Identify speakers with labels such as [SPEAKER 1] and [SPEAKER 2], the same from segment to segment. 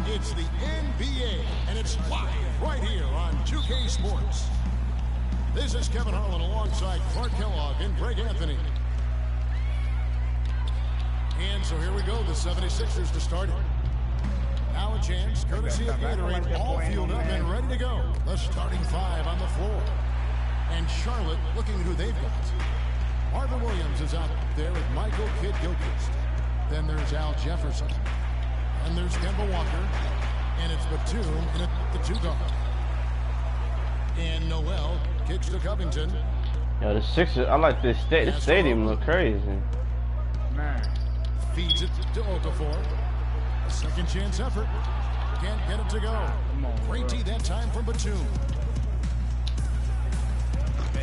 [SPEAKER 1] It's the NBA, and it's live right here on 2K Sports. This is Kevin Harlan alongside Clark Kellogg and Greg Anthony. And so here we go, the 76ers to start it. Now a chance, courtesy of Gatorade, all fueled up and ready to go. The starting five on the floor. And Charlotte looking who they've got. Marvin Williams is out there with Michael Kidd-Gilchrist. Then there's Al Jefferson. And there's Kemba Walker. And it's Batum in the two guard. And Noel kicks to Covington.
[SPEAKER 2] Yo, the Sixers, I like this stadium look crazy.
[SPEAKER 1] Man. Feeds it to Okafor. A second chance effort. Can't get it to go. Great tee that time from Batum.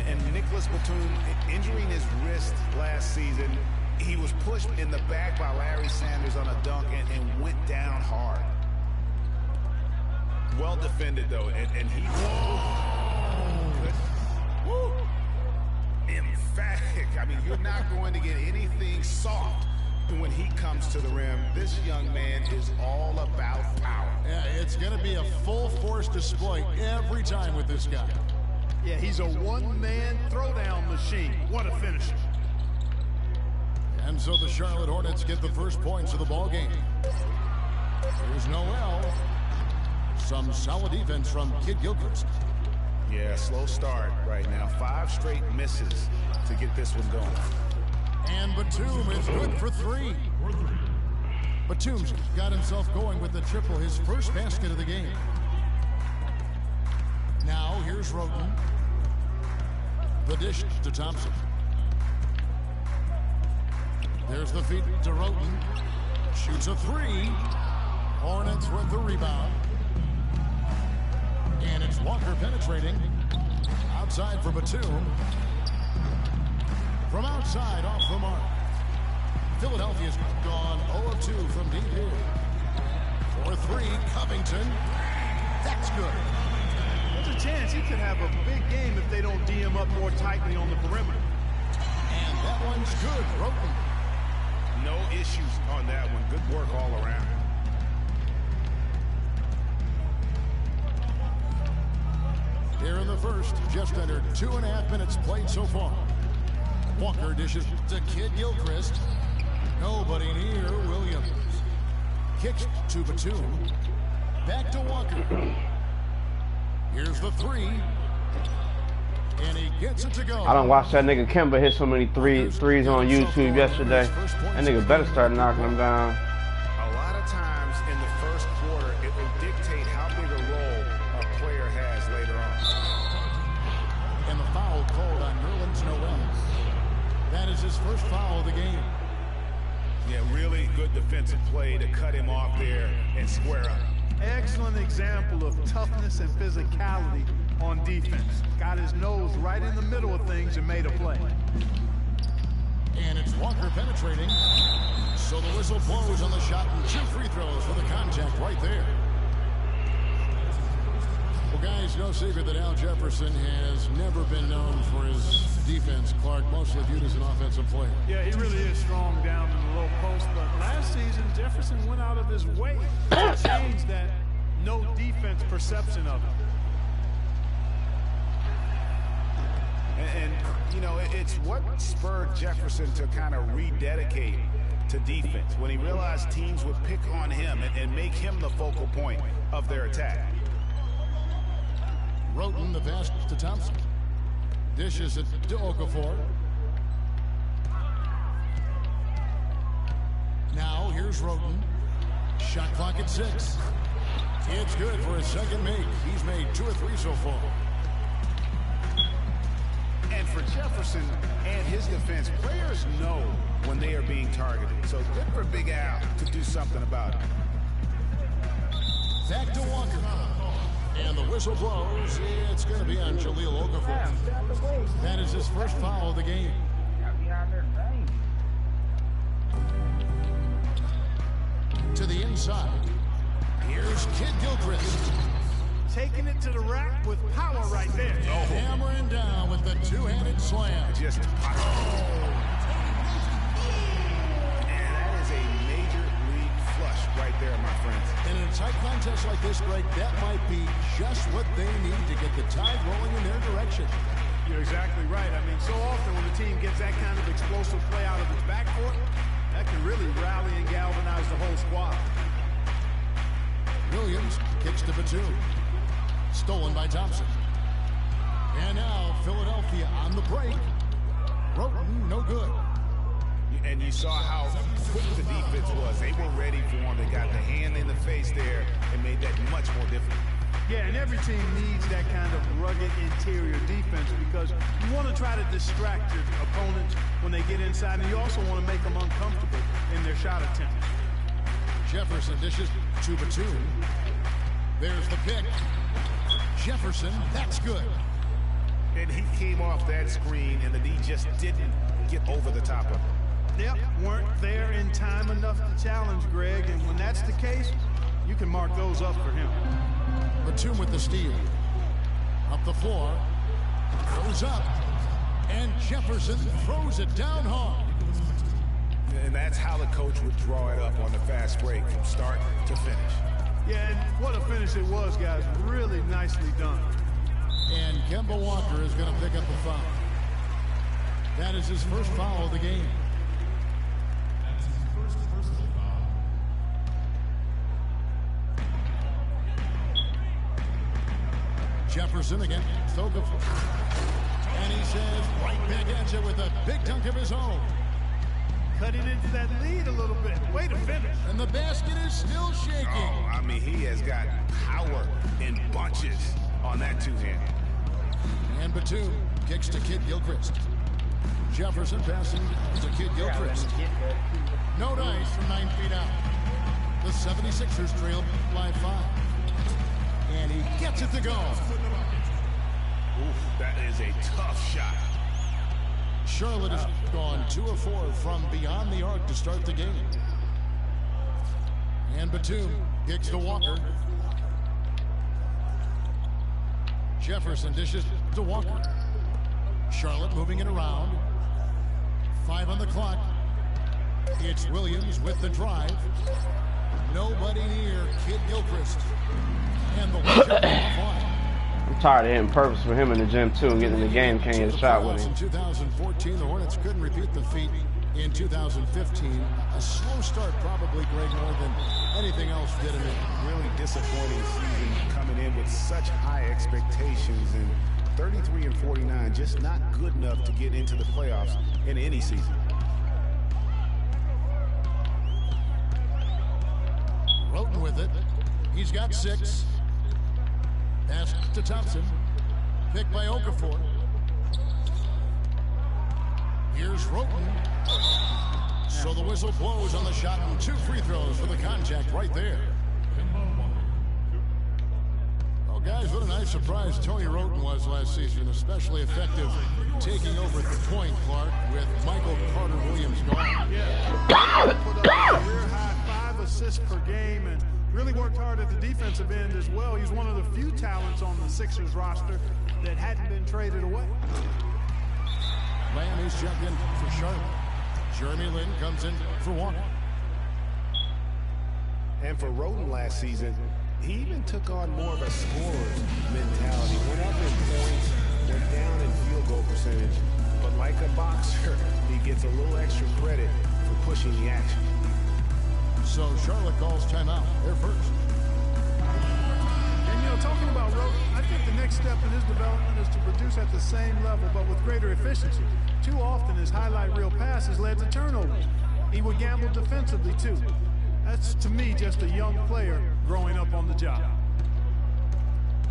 [SPEAKER 3] And Nicholas Batum injuring his wrist last season. He was pushed in the back by Larry Sanders on a dunk and went down hard. Well defended though, and he woo, emphatic. I mean, you're not going to get anything soft when he comes to the rim. This young man is all about power.
[SPEAKER 1] Yeah, it's going to be a full force display every time with this guy.
[SPEAKER 4] Yeah, he's a one-man throwdown machine. What a finisher.
[SPEAKER 1] And so the Charlotte Hornets get the first points of the ball game. Here's Noel. Some solid defense from Kidd-Gilchrist.
[SPEAKER 3] Yeah, slow start right now. 5 straight misses to get this one going.
[SPEAKER 1] And Batum is good for 3. Batum's got himself going with the triple, his first basket of the game. Now here's Roten. The dish to Thompson. There's the feed to Roten. Shoots a 3. Hornets with the rebound. And it's Walker penetrating. Outside for Batum. From outside, off the mark. Philadelphia's gone 0-2 from deep here. For 3, Covington. That's good.
[SPEAKER 4] There's a chance he could have a big game if they don't D him up more tightly on the perimeter.
[SPEAKER 1] And that one's good, Roten.
[SPEAKER 3] No issues on that one. Good work all around.
[SPEAKER 1] Here in the first, just under 2.5 minutes played so far. Walker dishes to Kidd-Gilchrist. Nobody near Williams. Kicks to Batum. Back to Walker. Here's the 3. And he gets it to go.
[SPEAKER 2] I done watched that nigga Kemba hit so many threes on YouTube yesterday. That nigga better start knocking them down.
[SPEAKER 3] A lot of times in the first quarter, it will dictate how big a role a player has later on.
[SPEAKER 1] And the foul called on Nerlens Noel. That is his first foul of the game.
[SPEAKER 3] Yeah, really good defensive play to cut him off there and square up.
[SPEAKER 4] Excellent example of toughness and physicality on defense. Got his nose right in the middle of things and made a play.
[SPEAKER 1] And it's Walker penetrating. So the whistle blows on the shot and 2 free throws for the contact right there. Well, guys, no secret that Al Jefferson has never been known for his defense. Clark, mostly viewed as an offensive player.
[SPEAKER 4] Yeah, he really is strong down in the low post. But last season, Jefferson went out of his way to change that no defense perception of him.
[SPEAKER 3] And you know, it's what spurred Jefferson to kind of rededicate to defense when he realized teams would pick on him and make him the focal point of their attack.
[SPEAKER 1] Roten, the pass to Thompson. Dishes it to Okafor. Now here's Roten. Shot clock at 6. It's good for his second make. He's made 2 or 3 so far.
[SPEAKER 3] And for Jefferson and his defense, players know when they are being targeted. So good for Big Al to do something about it.
[SPEAKER 1] Back to Walker. And the whistle blows. It's going to be on Jahlil Okafor. That is his first foul of the game. To the inside. Here's Kid Gilchrist.
[SPEAKER 4] Taking it to the rack with power right there.
[SPEAKER 1] Hammering down with the two-handed slam.
[SPEAKER 3] Just and that is a major league flush right there, my friends.
[SPEAKER 1] And in a tight contest like this, Greg, that might be just what they need to get the tide rolling in their direction.
[SPEAKER 4] You're exactly right. I mean, so often when the team gets that kind of explosive play out of its backcourt, that can really rally and galvanize the whole squad.
[SPEAKER 1] Williams kicks to Batum. Stolen by Thompson. And now Philadelphia on the break. Roten, no good.
[SPEAKER 3] And you saw how quick the defense was. They were ready for him. They got the hand in the face there and made that much more difficult.
[SPEAKER 4] Yeah, and every team needs that kind of rugged interior defense because you want to try to distract your opponents when they get inside, and you also want to make them uncomfortable in their shot attempts.
[SPEAKER 1] Jefferson dishes to Batum. There's the pick. Jefferson, that's good.
[SPEAKER 3] And he came off that screen, and the D just didn't get over the top of it.
[SPEAKER 4] Yep, weren't there in time enough to challenge Greg, and when that's the case, you can mark those up for him.
[SPEAKER 1] Batum with the steal. Up the floor. Goes up. And Jefferson throws it down hard.
[SPEAKER 3] And that's how the coach would draw it up on the fast break from start to finish.
[SPEAKER 4] Yeah, and what a finish it was, guys. Really nicely done.
[SPEAKER 1] And Kemba Walker is going to pick up a foul. That is his first foul of the game. Jefferson again. Okafor. And he says right back at you with a big dunk of his own.
[SPEAKER 4] Cutting into that lead a little bit. Way to finish.
[SPEAKER 1] And the basket is still shaking.
[SPEAKER 3] Oh, I mean, he has got power in bunches on that two-hand.
[SPEAKER 1] And Batum kicks to Kid Gilchrist. Jefferson passing to Kid Gilchrist. No dice from 9 feet out. The 76ers trail by 5. And he gets it to go.
[SPEAKER 3] Oof, that is a tough shot.
[SPEAKER 1] Charlotte has gone 2 of 4 from beyond the arc to start the game. And Batum kicks to Walker. Jefferson dishes to Walker. Charlotte moving it around. 5 on the clock. It's Williams with the drive. Nobody near Kid Gilchrist. And the
[SPEAKER 2] I'm tired of hitting purpose for him in the gym too and getting in the game, can't get a shot with him.
[SPEAKER 1] In 2014, the Hornets couldn't repeat the feat in 2015. A slow start probably, Greg, more than anything else did in it.
[SPEAKER 3] Really disappointing season coming in with such high expectations, and 33 and 49 just not good enough to get into the playoffs in any season.
[SPEAKER 1] Roten with it. He's got 6. Pass to Thompson. Picked by Okafor. Here's Roten. So the whistle blows on the shot and 2 free throws for the contact right there. Oh, guys, what a nice surprise Tony Roten was last season. Especially effective taking over at the point, Clark, with Michael Carter-Williams gone.
[SPEAKER 4] Yeah. Put up a career-high 5 assists per game and really worked hard at the defensive end as well. He's one of the few talents on the Sixers roster that hadn't been traded away.
[SPEAKER 1] Miami's checked in for Charlotte. Jeremy Lin comes in for Walker.
[SPEAKER 3] And for Roten last season, he even took on more of a scorer's mentality. Went up in points, went down in field goal percentage, but like a boxer, he gets a little extra credit for pushing the action.
[SPEAKER 1] So Charlotte calls timeout. They're first.
[SPEAKER 4] And, you know, talking about Roten, I think the next step in his development is to produce at the same level, but with greater efficiency. Too often, his highlight reel passes led to turnovers. He would gamble defensively, too. That's, to me, just a young player growing up on the job.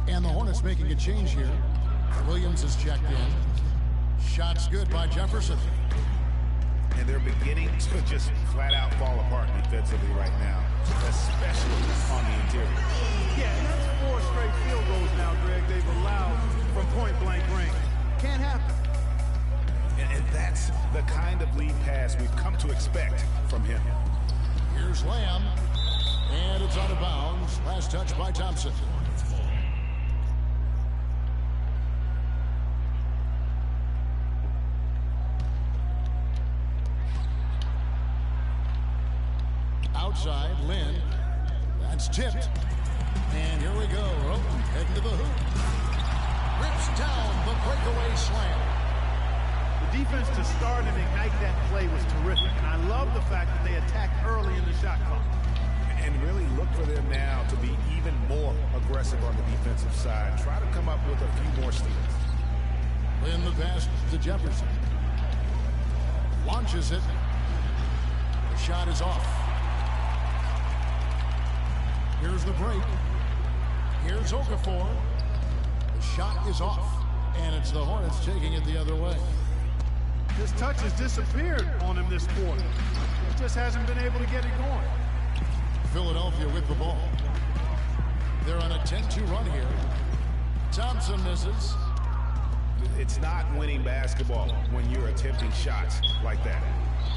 [SPEAKER 1] And the Hornets making a change here. Williams is checked in. Shots good by Jefferson.
[SPEAKER 3] And they're beginning to just flat out fall apart defensively right now, especially on the interior.
[SPEAKER 4] Yeah, and that's 4 straight field goals now, Greg, they've allowed from point-blank range. Can't happen.
[SPEAKER 3] And that's the kind of lead pass we've come to expect from him.
[SPEAKER 1] Here's Lamb. And it's out of bounds. Last touch by Thompson. Outside, Lynn. That's tipped. And here we go. Roten heading to the hoop. Rips down the breakaway slam.
[SPEAKER 4] The defense to start and ignite that play was terrific. And I love the fact that they attacked early in the shot clock.
[SPEAKER 3] And really look for them now to be even more aggressive on the defensive side. Try to come up with a few more steals.
[SPEAKER 1] Lynn the pass to Jefferson. Launches it. The shot is off. Here's the break. Here's Okafor. The shot is off. And it's the Hornets taking it the other way.
[SPEAKER 4] His touch has disappeared on him this quarter. He just hasn't been able to get it going.
[SPEAKER 1] Philadelphia with the ball. They're on a 10-2 run here. Thompson misses.
[SPEAKER 3] It's not winning basketball when you're attempting shots like that.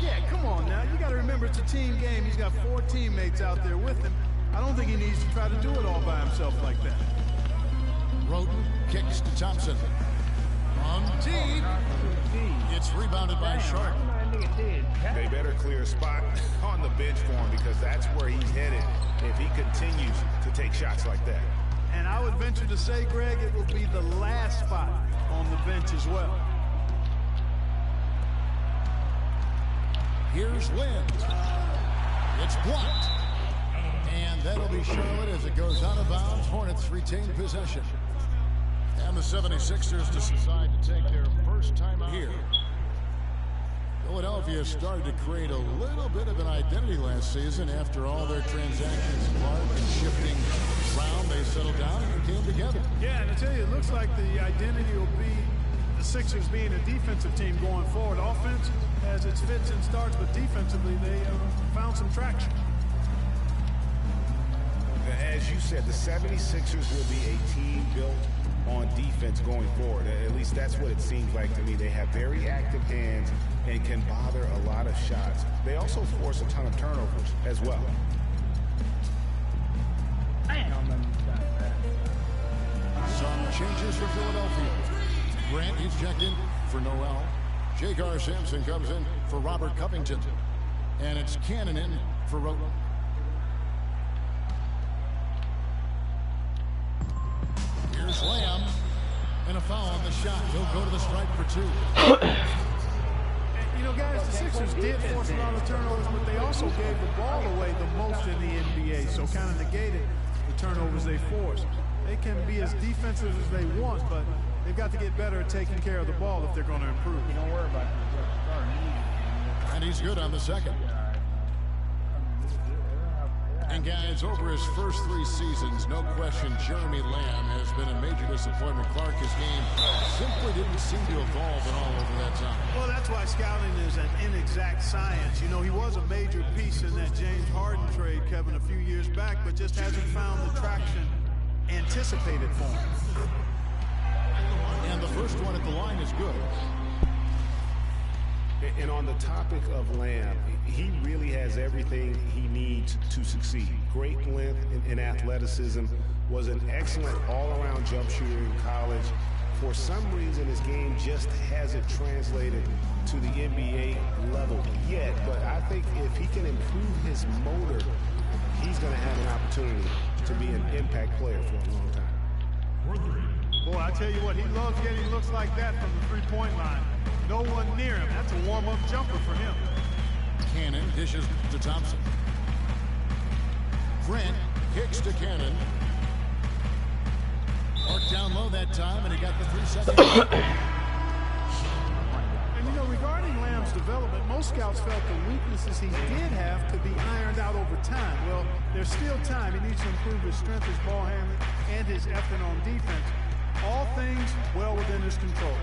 [SPEAKER 4] Yeah, come on now. You got to remember it's a team game. He's got 4 teammates out there with him. I don't think he needs to try to do it all by himself like that.
[SPEAKER 1] Roten kicks to Thompson. On deep. It's rebounded by Sharp.
[SPEAKER 3] They better clear a spot on the bench for him because that's where he's headed if he continues to take shots like that.
[SPEAKER 4] And I would venture to say, Greg, it will be the last spot on the bench as well.
[SPEAKER 1] Here's Lynn. It's blocked. And that'll be Charlotte as it goes out of bounds. Hornets retain possession. And the 76ers decide to take their first time out here. Philadelphia started to create a little bit of an identity last season after all their transactions, Clark, and shifting around. They settled down and came together.
[SPEAKER 4] Yeah, and I tell you, it looks like the identity will be the Sixers being a defensive team going forward. Offense has its fits and starts, but defensively they found some traction.
[SPEAKER 3] As you said, the 76ers will be a team built on defense going forward. At least that's what it seems like to me. They have very active hands and can bother a lot of shots. They also force a ton of turnovers as well.
[SPEAKER 1] Some changes for Philadelphia. Grant, he's checked in for Noel. J.Gar Sampson comes in for Robert Covington. And it's Cannon in for Roten. Here's Lamb. And a foul on the shot. He'll go to the stripe for 2.
[SPEAKER 4] You know, guys, the Sixers did force a lot of turnovers, but they also gave the ball away the most in the NBA, so kind of negated the turnovers they forced. They can be as defensive as they want, but they've got to get better at taking care of the ball if they're going to improve.
[SPEAKER 5] Don't worry about it.
[SPEAKER 1] And he's good on the second. And guys, over his first 3 seasons, no question Jeremy Lamb has been a major disappointment. Clark, his game simply didn't seem to evolve at all over that time.
[SPEAKER 4] Well, that's why scouting is an inexact science. You know, he was a major piece in that James Harden trade, Kevin, a few years back, but just hasn't found the traction anticipated for him.
[SPEAKER 1] And the first one at the line is good.
[SPEAKER 3] And on the topic of Lamb, he really has everything he needs to succeed. Great length and athleticism, was an excellent all-around jump shooter in college. For some reason, his game just hasn't translated to the NBA level yet. But I think if he can improve his motor, he's going to have an opportunity to be an impact player for a long time.
[SPEAKER 4] Boy, I tell you what, he loves getting looks like that from the three-point line. No one near him. That's a warm-up jumper for him.
[SPEAKER 1] Cannon dishes to Thompson. Grant kicks to Cannon. Marked down low that time, and he got the 3 seconds.
[SPEAKER 4] And you know, regarding Lamb's development, most scouts felt the weaknesses he did have could be ironed out over time. Well, there's still time. He needs to improve his strength, his ball handling, and his effort on defense. All things well within his control.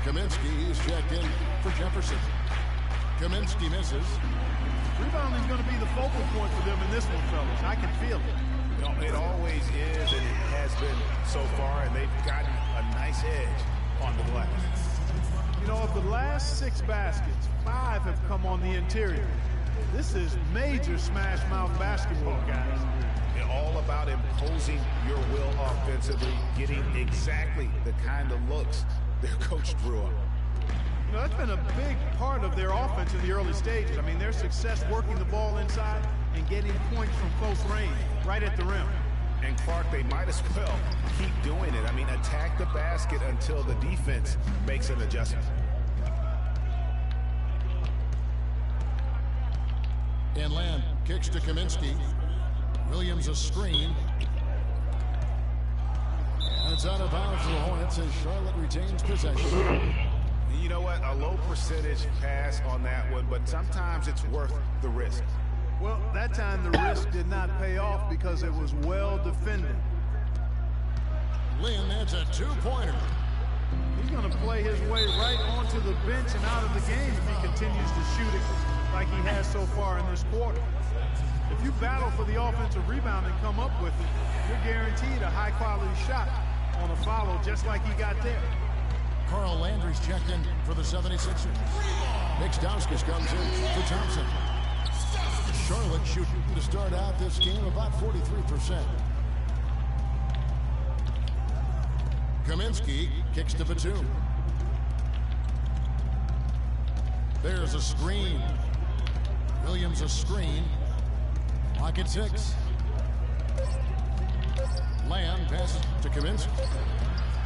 [SPEAKER 1] Kaminsky is checked in for Jefferson. Kaminsky misses.
[SPEAKER 4] Rebounding is going to be the focal point for them in this one, fellas. I can feel it.
[SPEAKER 3] You know, it always is, and it has been so far, and they've gotten a nice edge on the glass.
[SPEAKER 4] You know, of the last 6 baskets, 5 have come on the interior. This is major smash mouth basketball, guys.
[SPEAKER 3] They're all about imposing your will offensively, getting exactly the kind of looks their coach drew up.
[SPEAKER 4] You know, that's been a big part of their offense in the early stages. I mean, their success working the ball inside and getting points from close range, right at the rim.
[SPEAKER 3] And Clark, they might as well keep doing it. I mean, attack the basket until the defense makes an adjustment.
[SPEAKER 1] And Lamb kicks to Kaminsky. Williams a screen. And it's out of bounds for the Hornets as Charlotte retains possession.
[SPEAKER 3] You know what? A low percentage pass on that one, but sometimes it's worth the risk.
[SPEAKER 4] Well, that time the risk did not pay off because it was well defended.
[SPEAKER 1] Lynn, that's a 2-pointer.
[SPEAKER 4] He's going to play his way right onto the bench and out of the game if he continues to shoot it like he has so far in this quarter. If you battle for the offensive rebound and come up with it, you're guaranteed a high-quality shot on a follow just like he got there.
[SPEAKER 1] Carl Landry's checked in for the 76ers. Nick Stauskas comes in for Thompson. Charlotte shooting to start out this game about 43%. Kaminsky kicks to Batum. There's a screen. Williams a screen. Lock at 6. Lamb passes to Kaminsky.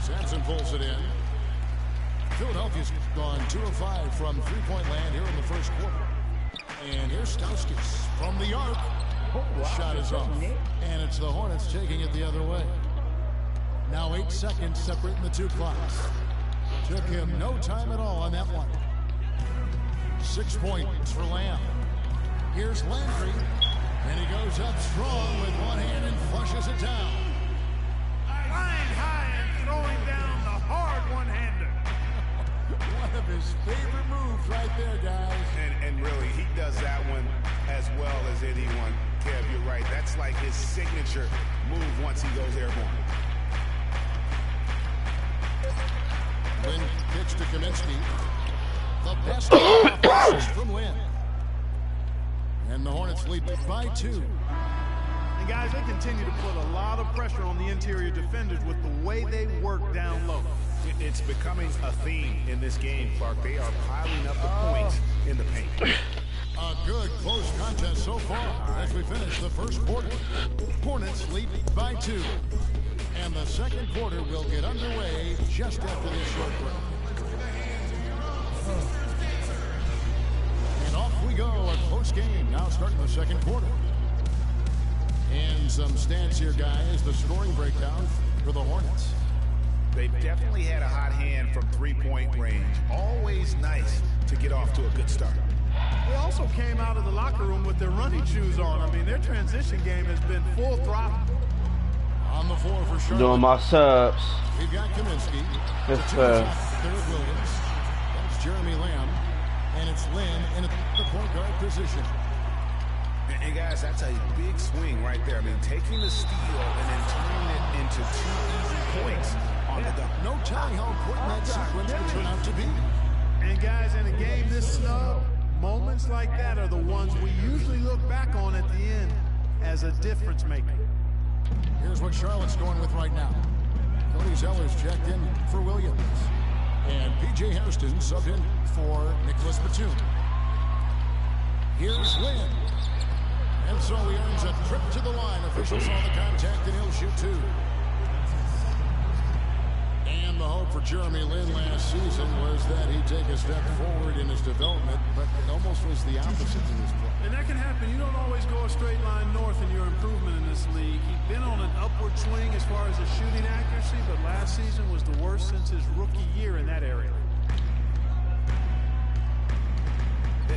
[SPEAKER 1] Sampson pulls it in. Philadelphia's gone 2 of 5 from three-point land here in the first quarter. And here's Stauskas from the arc. Shot is off. And it's the Hornets taking it the other way. Now 8 seconds separating the 2 clocks. Took him no time at all on that one. 6 points for Lamb. Here's Landry. And he goes up strong with one hand and flushes it down.
[SPEAKER 4] Flying high and throwing down the hard one-hander.
[SPEAKER 1] One of his favorite moves right there, guys.
[SPEAKER 3] And really, he does that one as well as anyone. Kev, you're right. That's like his signature move once he goes airborne.
[SPEAKER 1] Lynn kicks to Kaminsky. The best offense from Lynn. And the Hornets lead by 2.
[SPEAKER 4] And guys, they continue to put a lot of pressure on the interior defenders with the way they work down low.
[SPEAKER 3] It's becoming a theme in this game, Clark. They are piling up the points in the paint.
[SPEAKER 1] A good close contest so far as we finish the first quarter. Hornets lead by 2. And the second quarter will get underway just after this short break. And off we go, a close game now starting the second quarter. And some stats here, guys. The scoring breakdown for the Hornets.
[SPEAKER 3] They've definitely had a hot hand from three-point range. Always nice to get off to a good start.
[SPEAKER 4] They also came out of the locker room with their running shoes on. I mean, their transition game has been full throttle.
[SPEAKER 1] On the floor for Charlotte.
[SPEAKER 2] Doing my subs.
[SPEAKER 1] We've got Kaminsky.
[SPEAKER 2] It's
[SPEAKER 1] There's Williams. That's Jeremy Lamb. And it's Lynn in the point guard position.
[SPEAKER 3] And guys, that's a big swing right there. I mean, taking the steal and then turning it into 2 easy points on the dunk.
[SPEAKER 1] No telling how important that sequence will turn out to be.
[SPEAKER 4] And guys, in a game this snug, moments like that are the ones we usually look back on at the end as a difference maker.
[SPEAKER 1] Here's what Charlotte's going with right now. Cody Zeller's checked in for Williams. And P.J. Hairston subbed in for Nicholas Batum. Here's Lynn. And so he earns a trip to the line. Officials saw the contact and he'll shoot 2. the hope for Jeremy Lin last season was that he'd take a step forward in his development, but it almost was the opposite in his play.
[SPEAKER 4] And that can happen. You don't always go a straight line north in your improvement in this league. He's been on an upward swing as far as his shooting accuracy, but last season was the worst since his rookie year in that area.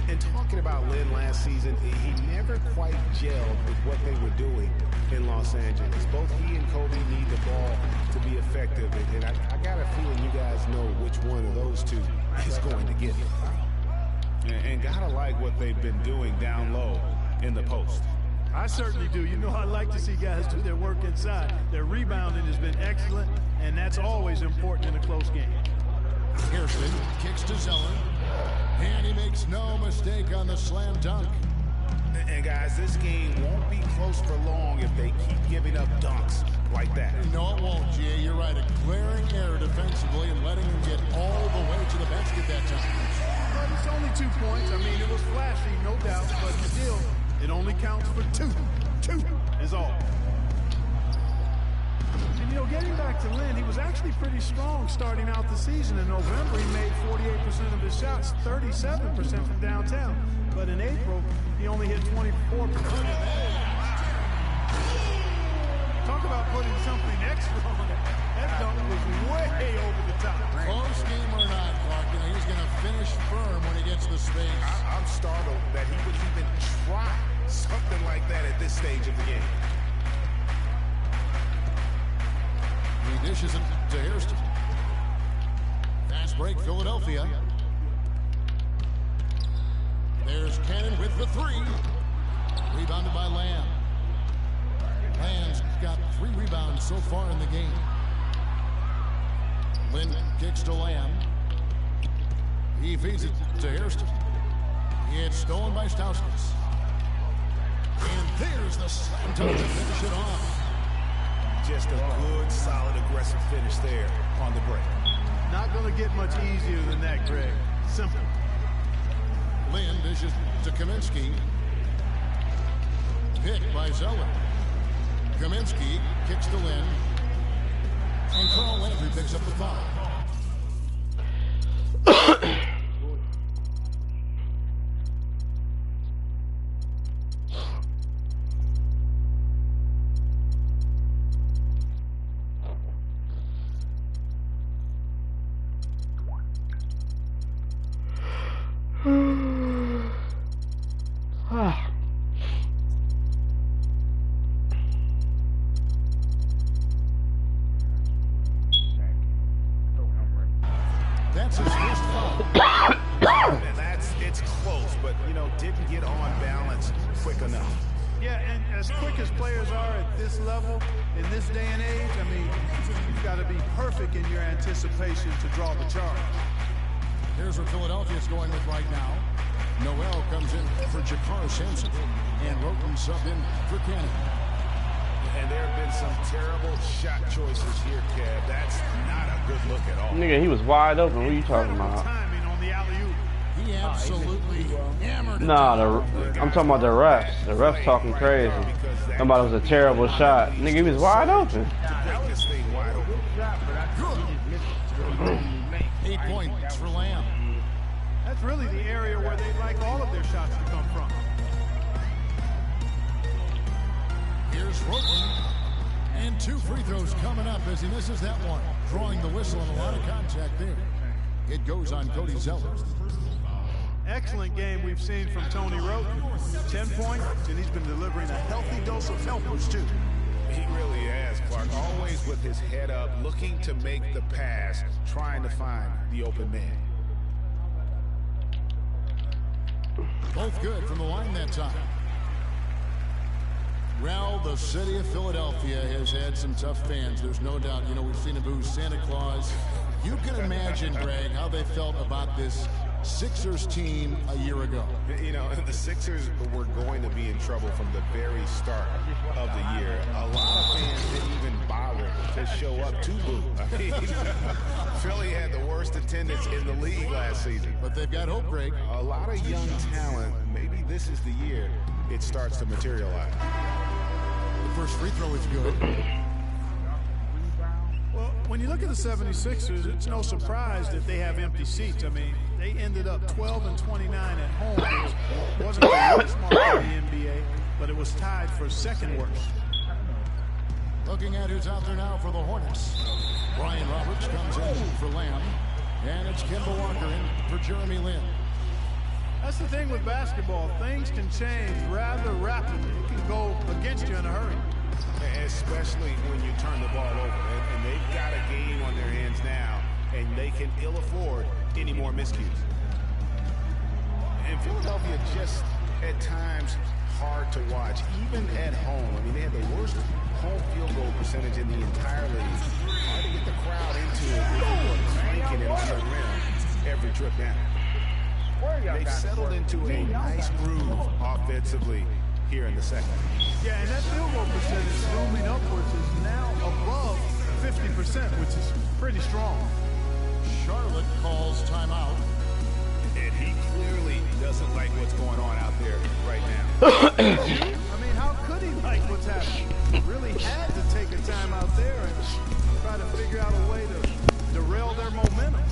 [SPEAKER 3] And talking about Lin last season, he never quite gelled with what they were doing in Los Angeles. Both he and Kobe need the ball to be effective, and I got a feeling you guys know which one of those two is going to get it. And gotta like what they've been doing down low in the post.
[SPEAKER 4] I certainly do. You know, I like to see guys do their work inside. Their rebounding has been excellent, and that's always important in a close game.
[SPEAKER 1] Kirsten kicks to Zeller, and he makes no mistake on the slam dunk.
[SPEAKER 3] And guys, this game won't be close for long if they keep giving up dunks like that.
[SPEAKER 1] No, it won't, G.A. You're right. A glaring error defensively and letting him get all the way to the basket that time.
[SPEAKER 4] But it's only 2 points. I mean, it was flashy, no doubt, but still, it only counts for 2. 2 is all. And, you know, getting back to Lin, he was actually pretty strong starting out the season. In November, he made 48% of his shots, 37% from downtown. But in April, he only hit 24%. Talk about putting something extra on it. That dunk was way over the top.
[SPEAKER 1] Close game or not, Clark, you know, he's going to finish firm when he gets the space.
[SPEAKER 3] I'm startled that he would even try something like that at this stage of the game.
[SPEAKER 1] He dishes it to Hairston. Fast break, Philadelphia. There's Cannon with the 3. Rebounded by Lamb. Lamb's got 3 rebounds so far in the game. Lin kicks to Lamb. He feeds it to Hairston. It's stolen by Stauskas. And there's the slam dunk to finish it off.
[SPEAKER 3] Just a good, solid, aggressive finish there on the break.
[SPEAKER 4] Not going to get much easier than that, Greg. Simple.
[SPEAKER 1] Lin dishes to Kaminsky. Picked by Zeller. Kaminsky kicks to Lin. And Carl Landry picks up the foul. That's his first foul.
[SPEAKER 3] And it's close, but, you know, didn't get on balance quick enough.
[SPEAKER 4] Yeah, and as quick as players are at this level, in this day and age, I mean, you've got to be perfect in your anticipation to draw the charge.
[SPEAKER 1] Here's where Philadelphia's going with right now. Noel comes in for Jakar Sampson, and Roten sub in for Cannon.
[SPEAKER 3] And there have been some terrible shot choices here, Kev. That's not a good look at all.
[SPEAKER 2] Nigga, he was wide open. What are you talking about?
[SPEAKER 4] Timing on the alley-oop.
[SPEAKER 1] He absolutely hammered it.
[SPEAKER 2] Nah, I'm talking about the refs. The refs talking crazy. Talking about it was a terrible shot. Nigga, he was wide open.
[SPEAKER 3] Make this thing wide open.
[SPEAKER 1] 8 points for Lamb.
[SPEAKER 4] That's really the area where they'd like all of their shots to come from.
[SPEAKER 1] Here's Roten. And 2 free throws coming up as he misses that one. Drawing the whistle and a lot of contact there. It goes on Cody Zeller.
[SPEAKER 4] Excellent game we've seen from Tony Roten. 10 points, and he's been delivering a healthy dose of helpers, too.
[SPEAKER 3] He really has, Clark. Always with his head up, looking to make the pass, trying to find the open man.
[SPEAKER 1] Both good from the line that time. Well, the city of Philadelphia has had some tough fans. There's no doubt. You know, we've seen them boo Santa Claus. You can imagine, Greg, how they felt about this Sixers team a year ago.
[SPEAKER 3] You know, the Sixers were going to be in trouble from the very start of the year. A lot of fans didn't even bother to show up to boo. I mean, Philly had the worst attendance in the league last season.
[SPEAKER 1] But they've got hope, Greg.
[SPEAKER 3] A lot of young talent. Maybe this is the year it starts to materialize.
[SPEAKER 1] The first free throw is good.
[SPEAKER 4] Well, When you look at the 76ers, it's no surprise that they have empty seats. I mean, they ended up 12-29 at home, which wasn't the worst mark in the NBA, but it was tied for second worst.
[SPEAKER 1] Looking at who's out there now for the Hornets. Brian Roberts comes in for Lamb, and it's Kemba Walker in for Jeremy Lin.
[SPEAKER 4] That's the thing with basketball. Things can change rather rapidly. It can go against you in a hurry.
[SPEAKER 3] Especially when you turn the ball over. And they've got a game on their hands now, and they can ill afford any more miscues. And Philadelphia just, at times, hard to watch, even at home. I mean, they had the worst home field goal percentage in the entire league. Hard to get the crowd into it with people cranking it on the rim every trip down. They've settled into a nice groove offensively here in the second.
[SPEAKER 4] Yeah, and that field goal percentage zooming upwards is now above 50%, which is pretty strong.
[SPEAKER 1] Charlotte calls timeout.
[SPEAKER 3] And he clearly doesn't like what's going on out there right now.
[SPEAKER 4] I mean, how could he like what's happening? He really had to take a time out there and try to figure out a way to derail their momentum.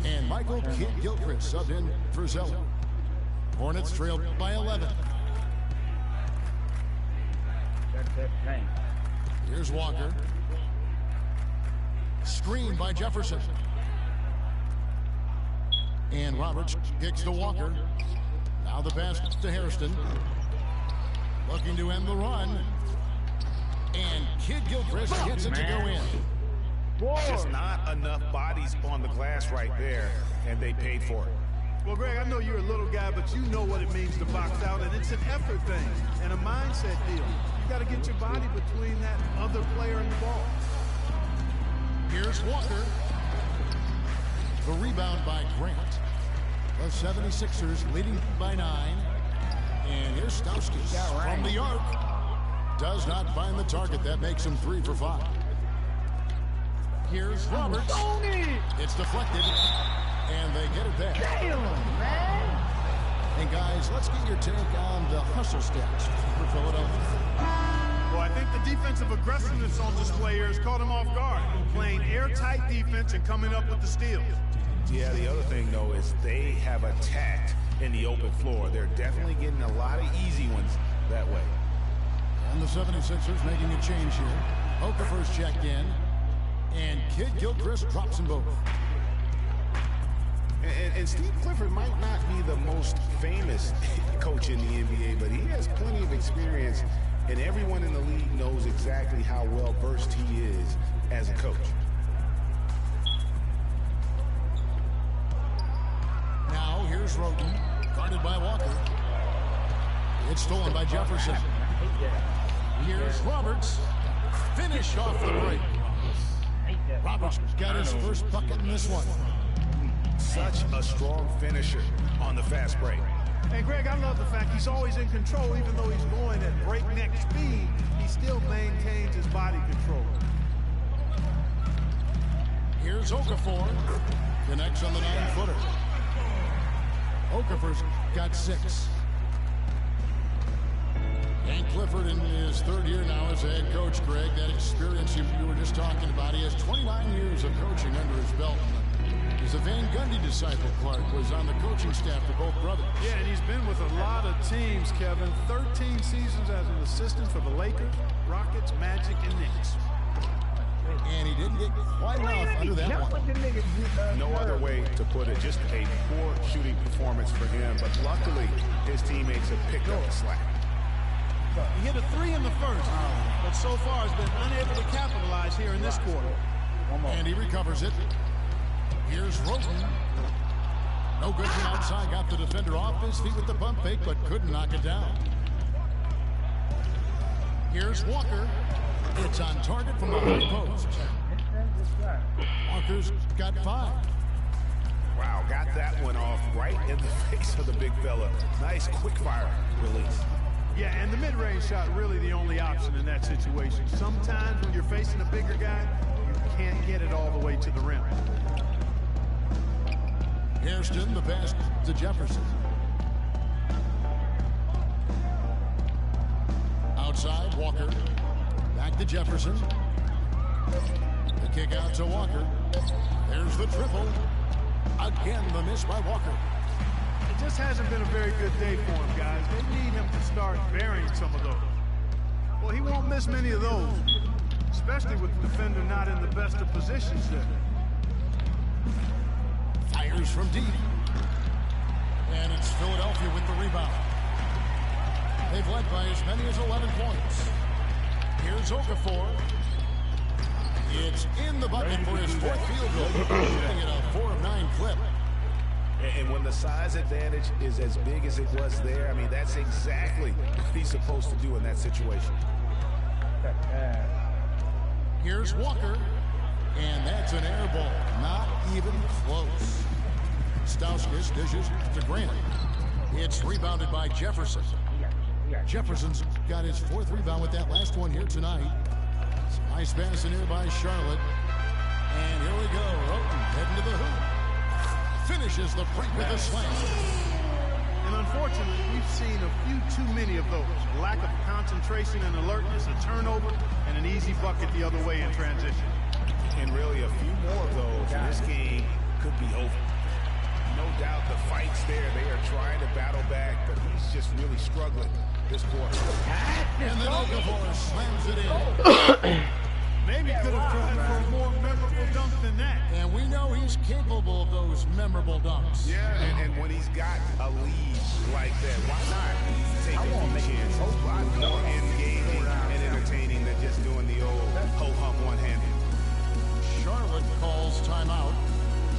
[SPEAKER 1] And Michael Kidd-Gilchrist subbed in for Zeller. Hornets trailed by 11. Here's Walker. Screen by Jefferson. And Roberts kicks to Walker. Now the pass to Hairston. Looking to end the run. And Kidd-Gilchrist gets it to go in.
[SPEAKER 3] Just not enough bodies on the glass right there, and they paid for it.
[SPEAKER 4] Well, Greg, I know you're a little guy, but you know what it means to box out, and it's an effort thing and a mindset deal. You got to get your body between that other player and the ball.
[SPEAKER 1] Here's Walker. The rebound by Grant. The 76ers leading by 9. And here's Stauskas from the arc. Does not find the target. That makes him 3 for 5. Here's Roberts. It's deflected, and they get it back.
[SPEAKER 5] Damn, man.
[SPEAKER 1] And guys, let's get your take on the hustle stats for Philadelphia.
[SPEAKER 4] Well, I think the defensive aggressiveness on display here has caught him off guard, playing airtight defense and coming up with the steals.
[SPEAKER 3] Yeah, the other thing, though, is they have attacked in the open floor. They're definitely getting a lot of easy ones that way.
[SPEAKER 1] And the 76ers making a change here. Okafor's checked in. And Kidd-Gilchrist drops them both.
[SPEAKER 3] And Steve Clifford might not be the most famous coach in the NBA, but he has plenty of experience, and everyone in the league knows exactly how well versed he is as a coach.
[SPEAKER 1] Now here's Roden, guarded by Walker. It's stolen by Jefferson. Here's Roberts. Finish off the break. Roberts got his first bucket in this one.
[SPEAKER 3] Such a strong finisher on the fast break.
[SPEAKER 4] And Greg, I love the fact he's always in control. Even though he's going at breakneck speed, he still maintains his body control.
[SPEAKER 1] Here's Okafor. Connects on the 9-footer. Okafor's got 6. And Clifford in his 3rd year now as a head coach, Greg. That experience you were just talking about. He has 29 years of coaching under his belt. He's a Van Gundy disciple. Clark was on the coaching staff for both brothers.
[SPEAKER 4] Yeah, and he's been with a lot of teams, Kevin. 13 seasons as an assistant for the Lakers, Rockets, Magic, and Knicks.
[SPEAKER 1] And he didn't get quite enough under that one.
[SPEAKER 3] No other way to put it. Just a poor shooting performance for him. But luckily, his teammates have picked up the slack.
[SPEAKER 4] He hit a 3 in the first, but so far has been unable to capitalize here in this quarter.
[SPEAKER 1] And he recovers it. Here's Roten. No good from outside. Got the defender off his feet with the pump fake, but couldn't knock it down. Here's Walker. It's on target from the high post. Walker's got 5.
[SPEAKER 3] Wow, got that one off right in the face of the big fella. Nice quick fire release.
[SPEAKER 4] Yeah, and the mid-range shot really the only option in that situation. Sometimes when you're facing a bigger guy, you can't get it all the way to the rim.
[SPEAKER 1] Hairston, the pass to Jefferson. Outside, Walker. Back to Jefferson. The kick out to Walker. There's the triple. Again, the miss by Walker.
[SPEAKER 4] It just hasn't been a very good day for him, guys. They need him to start burying some of those. Well, he won't miss many of those, especially with the defender not in the best of positions there.
[SPEAKER 1] Fires from deep. And it's Philadelphia with the rebound. They've led by as many as 11 points. Here's Okafor. It's in the bucket for his 4th field goal. Shooting at a 4 of 9 clip.
[SPEAKER 3] And when the size advantage is as big as it was there, I mean, that's exactly what he's supposed to do in that situation.
[SPEAKER 1] Here's Walker. And that's an air ball. Not even close. Stauskas dishes to Grant. It's rebounded by Jefferson. Jefferson's got his 4th rebound with that last one here tonight. Nice pass in here by Charlotte. And here we go. Roten heading to the hoop. Finishes the break with a slam.
[SPEAKER 4] And unfortunately, we've seen a few too many of those. A lack of concentration and alertness, a turnover, and an easy bucket the other way in transition.
[SPEAKER 3] And really a few more of those, and this game could be over. No doubt the fight's there. They are trying to battle back, but he's just really struggling this quarter.
[SPEAKER 1] And then Okafor slams it in.
[SPEAKER 4] Maybe could have tried for a more memorable dunk than that.
[SPEAKER 1] And we know he's capable of those memorable dunks.
[SPEAKER 3] Yeah, and when he's got a lead like that, why not take a chance? A lot more engaging and entertaining than just doing the old ho-hum one-handed.
[SPEAKER 1] Charlotte calls timeout.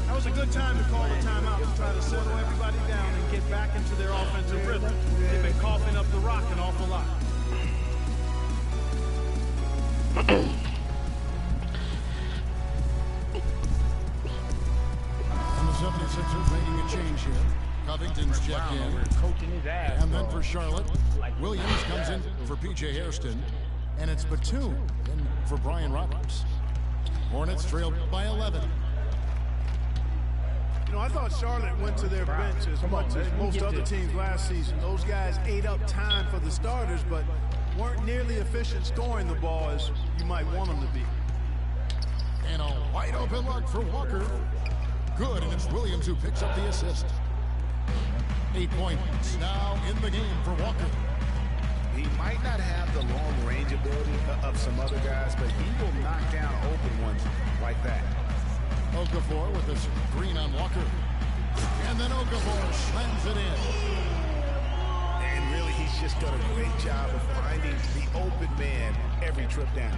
[SPEAKER 4] That was a good time to call a timeout to try to settle everybody down and get back into their offensive rhythm. They've been coughing up the rock an awful lot.
[SPEAKER 1] And the 76ers making a change here. Covington's checked in. And then for Charlotte, Williams comes in for P.J. Hairston. And it's Batum in for Brian Roberts. Hornets trailed by 11.
[SPEAKER 4] You know, I thought Charlotte went to their bench as much as most other teams last season. Those guys ate up time for the starters, but weren't nearly efficient scoring the ball as you might want them to be.
[SPEAKER 1] And a wide open look for Walker. Good, and it's Williams who picks up the assist. 8 points now in the game for Walker.
[SPEAKER 3] He might not have the long range ability of some other guys, but he will knock down open ones like that.
[SPEAKER 1] Okafor with the screen on Walker. And then Okafor slams it in.
[SPEAKER 3] And really, he's just done a great job of finding the open man every trip down.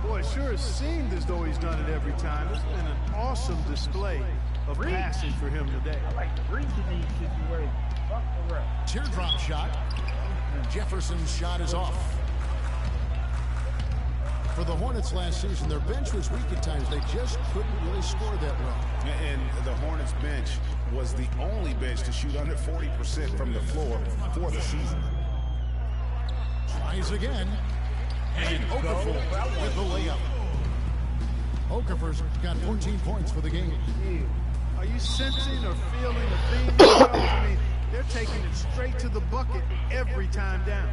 [SPEAKER 4] Boy, it sure has seemed as though he's done it every time. It's been an awesome display of passing for him today.
[SPEAKER 5] I like reaching these situations. Fuck the rest.
[SPEAKER 1] Teardrop shot. Jefferson's shot is off. For the Hornets last season, their bench was weak at times. They just couldn't really score that well.
[SPEAKER 3] And the Hornets bench was the only bench to shoot under 40% from the floor for the season.
[SPEAKER 1] Tries again. And Okafor with the layup. Okafor's got 14 points for the game.
[SPEAKER 4] Are you sensing or feeling a theme? I mean, they're taking it straight to the bucket every time down.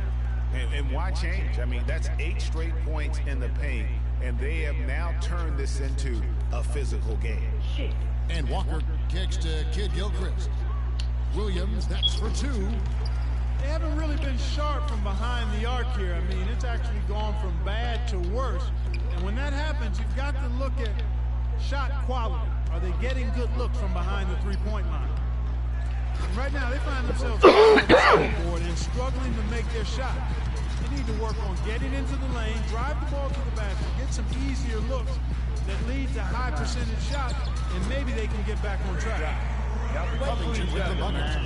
[SPEAKER 3] And why change? I mean, that's 8 straight points in the paint, and they have now turned this into a physical game.
[SPEAKER 1] And Walker kicks to Kid Gilchrist. Williams, that's for 2.
[SPEAKER 4] They haven't really been sharp from behind the arc here. I mean, it's actually gone from bad to worse. And when that happens, you've got to look at shot quality. Are they getting good looks from behind the three-point line? And right now, they find themselves on the scoreboard and struggling to make their shot. You need to work on getting into the lane, drive the ball to the basket, get some easier looks that lead to high percentage shots, and maybe they can get back on track.
[SPEAKER 1] Covington with the bucket.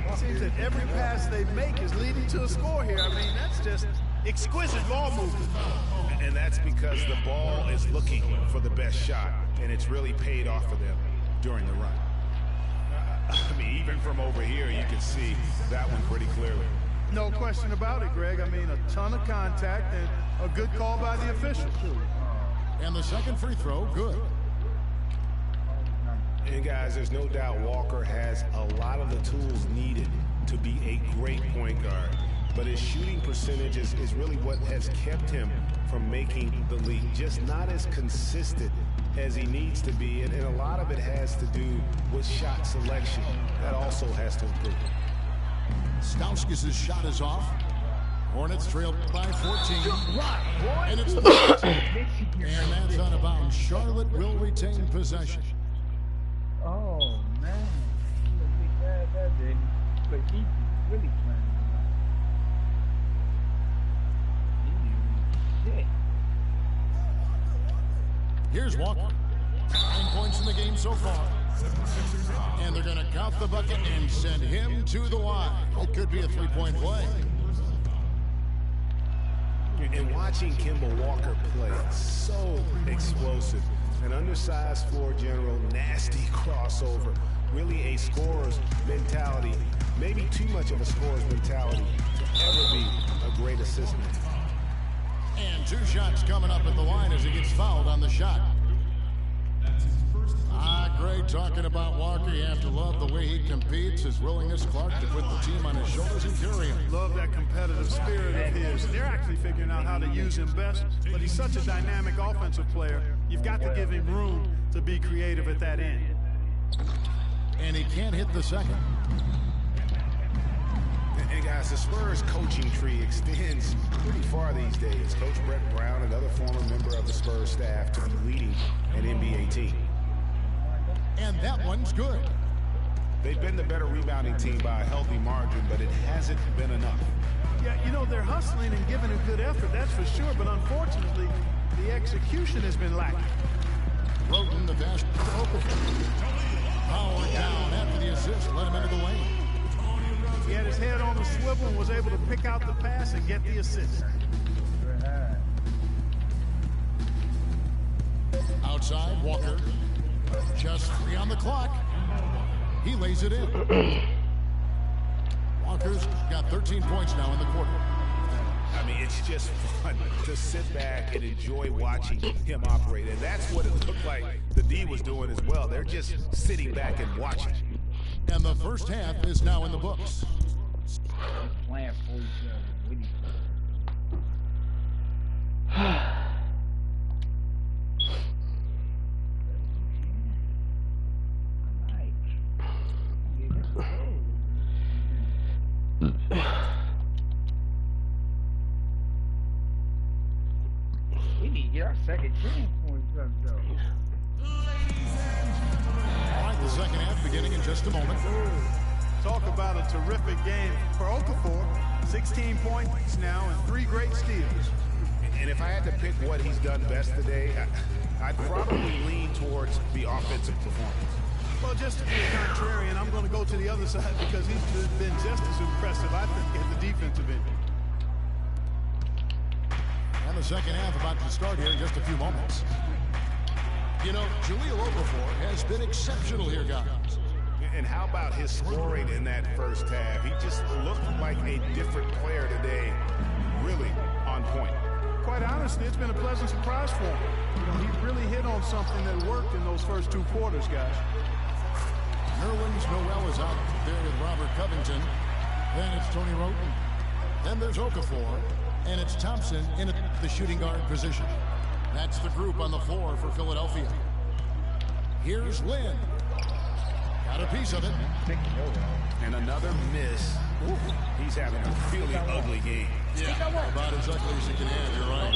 [SPEAKER 4] It seems that every pass they make is leading to a score here. I mean, that's just exquisite ball movement.
[SPEAKER 3] And that's because the ball is looking for the best shot, and it's really paid off for them during the run. I mean, even from over here, you can see that one pretty clearly.
[SPEAKER 4] No question about it, Greg. I mean, a ton of contact and a good call by the official.
[SPEAKER 1] And the second free throw, good.
[SPEAKER 3] And guys, there's no doubt Walker has a lot of the tools needed to be a great point guard. But his shooting percentage is really what has kept him from making the league. Just not as consistent as he needs to be. And a lot of it has to do with shot selection. That also has to improve.
[SPEAKER 1] Stauskas' shot is off. Hornets trailed by 14. And it's the and that's out of bounds. Charlotte will retain possession.
[SPEAKER 5] Oh, man. That did. But he really playing. Shit.
[SPEAKER 1] Here's Walker. 9 points in the game so far. And they're going to count the bucket and send him to the line. It could be a three-point play.
[SPEAKER 3] And watching Kemba Walker play, so explosive. An undersized floor general, nasty crossover. Really a scorer's mentality. Maybe too much of a scorer's mentality to ever be a great assistant.
[SPEAKER 1] And 2 shots coming up at the line as he gets fouled on the shot. Greg, talking about Walker, you have to love the way he competes, his willingness, Clark, to put the team on his shoulders and carry him.
[SPEAKER 4] Love that competitive spirit of his. They're actually figuring out how to use him best, but he's such a dynamic offensive player. You've got to give him room to be creative at that end.
[SPEAKER 1] And he can't hit the second.
[SPEAKER 3] And guys, the Spurs coaching tree extends pretty far these days. Coach Brett Brown, another former member of the Spurs staff, to be leading an NBA team.
[SPEAKER 1] And that one's good.
[SPEAKER 3] They've been the better rebounding team by a healthy margin, but it hasn't been enough.
[SPEAKER 4] Yeah, you know, they're hustling and giving a good effort, that's for sure, but unfortunately, the execution has been lacking.
[SPEAKER 1] Roten, the best. Power down after the assist, let him into the lane.
[SPEAKER 4] He had his head on the swivel and was able to pick out the pass and get the assist.
[SPEAKER 1] Outside, Walker. Just 3 on the clock. He lays it in. Walker's got 13 points now in the quarter.
[SPEAKER 3] I mean, it's just fun to sit back and enjoy watching him operate. And that's what it looked like the D was doing as well. They're just sitting back and watching.
[SPEAKER 1] And the first half is now in the books.
[SPEAKER 5] Playing for each other. We need to get our second chance points up, though.
[SPEAKER 1] All right, the second half beginning in just a moment.
[SPEAKER 4] Talk about a terrific game for Okafor. 16 points now and 3 great steals.
[SPEAKER 3] And if I had to pick what he's done best today, I'd probably lean towards the offensive performance.
[SPEAKER 4] Well, just to be a contrarian, I'm going to go to the other side because he's been just as impressive, I think, at the defensive end.
[SPEAKER 1] And the second half about to start here in just a few moments. You know, Jahlil Okafor has been exceptional here, guys.
[SPEAKER 3] And how about his scoring in that first half? He just looked like a different player today, really on point.
[SPEAKER 4] Quite honestly, it's been a pleasant surprise for him. You know, he really hit on something that worked in those first 2 quarters, guys.
[SPEAKER 1] Nerlens Noel is out there with Robert Covington. Then it's Tony Roten. Then there's Okafor. And it's Thompson in the shooting guard position. That's the group on the floor for Philadelphia. Here's Lynn. Got a piece of it.
[SPEAKER 3] And another miss. Ooh, he's having a really ugly game.
[SPEAKER 1] Yeah, about as ugly as you can have, you're right.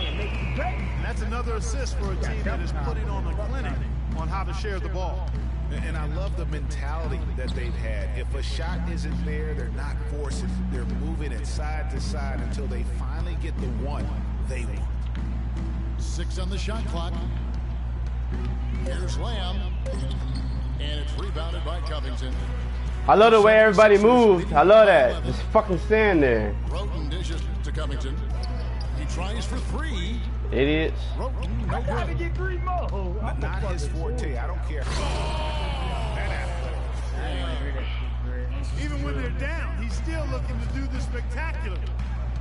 [SPEAKER 4] And that's another assist for a team that is putting on a clinic on how to share the ball.
[SPEAKER 3] And I love the mentality that they've had. If a shot isn't there, they're not forcing. They're moving it side to side until they finally get the one they want.
[SPEAKER 1] 6 on the shot clock. Here's Lamb. And it's rebounded by Covington.
[SPEAKER 2] I love the way everybody moves. I love that. Just fucking stand there.
[SPEAKER 1] Roten dishes to Covington. He tries for 3.
[SPEAKER 2] Idiots.
[SPEAKER 1] Roten, no good.
[SPEAKER 3] Not his forte. I don't care.
[SPEAKER 4] Even when they're down, he's still looking to do the spectacular.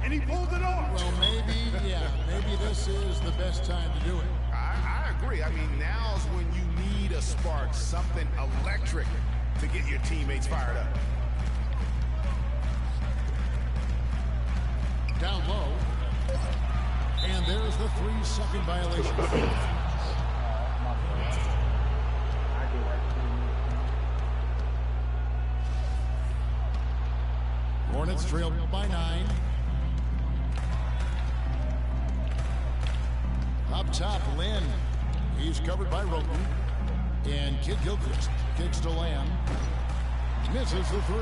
[SPEAKER 4] And he pulled it off.
[SPEAKER 1] Well, maybe this is the best time to do it.
[SPEAKER 3] I agree. I mean, now's when you need a spark, something electric to get your teammates fired up.
[SPEAKER 1] Down low. And there's the 3-second violation. Hornets trail by 9. Up top, Lynn. He's covered by Roten. And Kid Gilchrist kicks to Lamb. Misses the 3.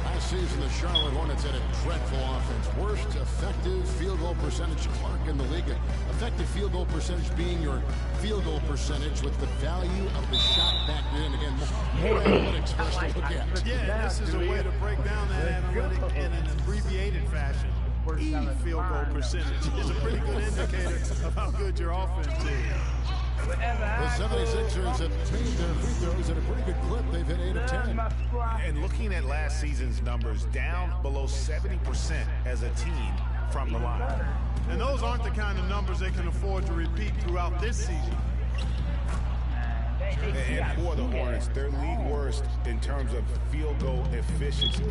[SPEAKER 1] Last season, the Charlotte Hornets had a dreadful offense. Worst effective field goal percentage, Clark, in the league. Effective field goal percentage being your field goal percentage with the value of the shot back in. Again, more analytics for us to look at.
[SPEAKER 4] Yeah, this is a way to break down that analytic in an abbreviated fashion. Field goal percentage is a pretty good indicator of how good your offense is.
[SPEAKER 1] The 76ers have made their free throws at a pretty good clip. They've hit 8 of 10.
[SPEAKER 3] And looking at last season's numbers, down below 70% as a team from the line.
[SPEAKER 4] And those aren't the kind of numbers they can afford to repeat throughout this season.
[SPEAKER 3] And for the Hornets, they're league worst in terms of field goal efficiency.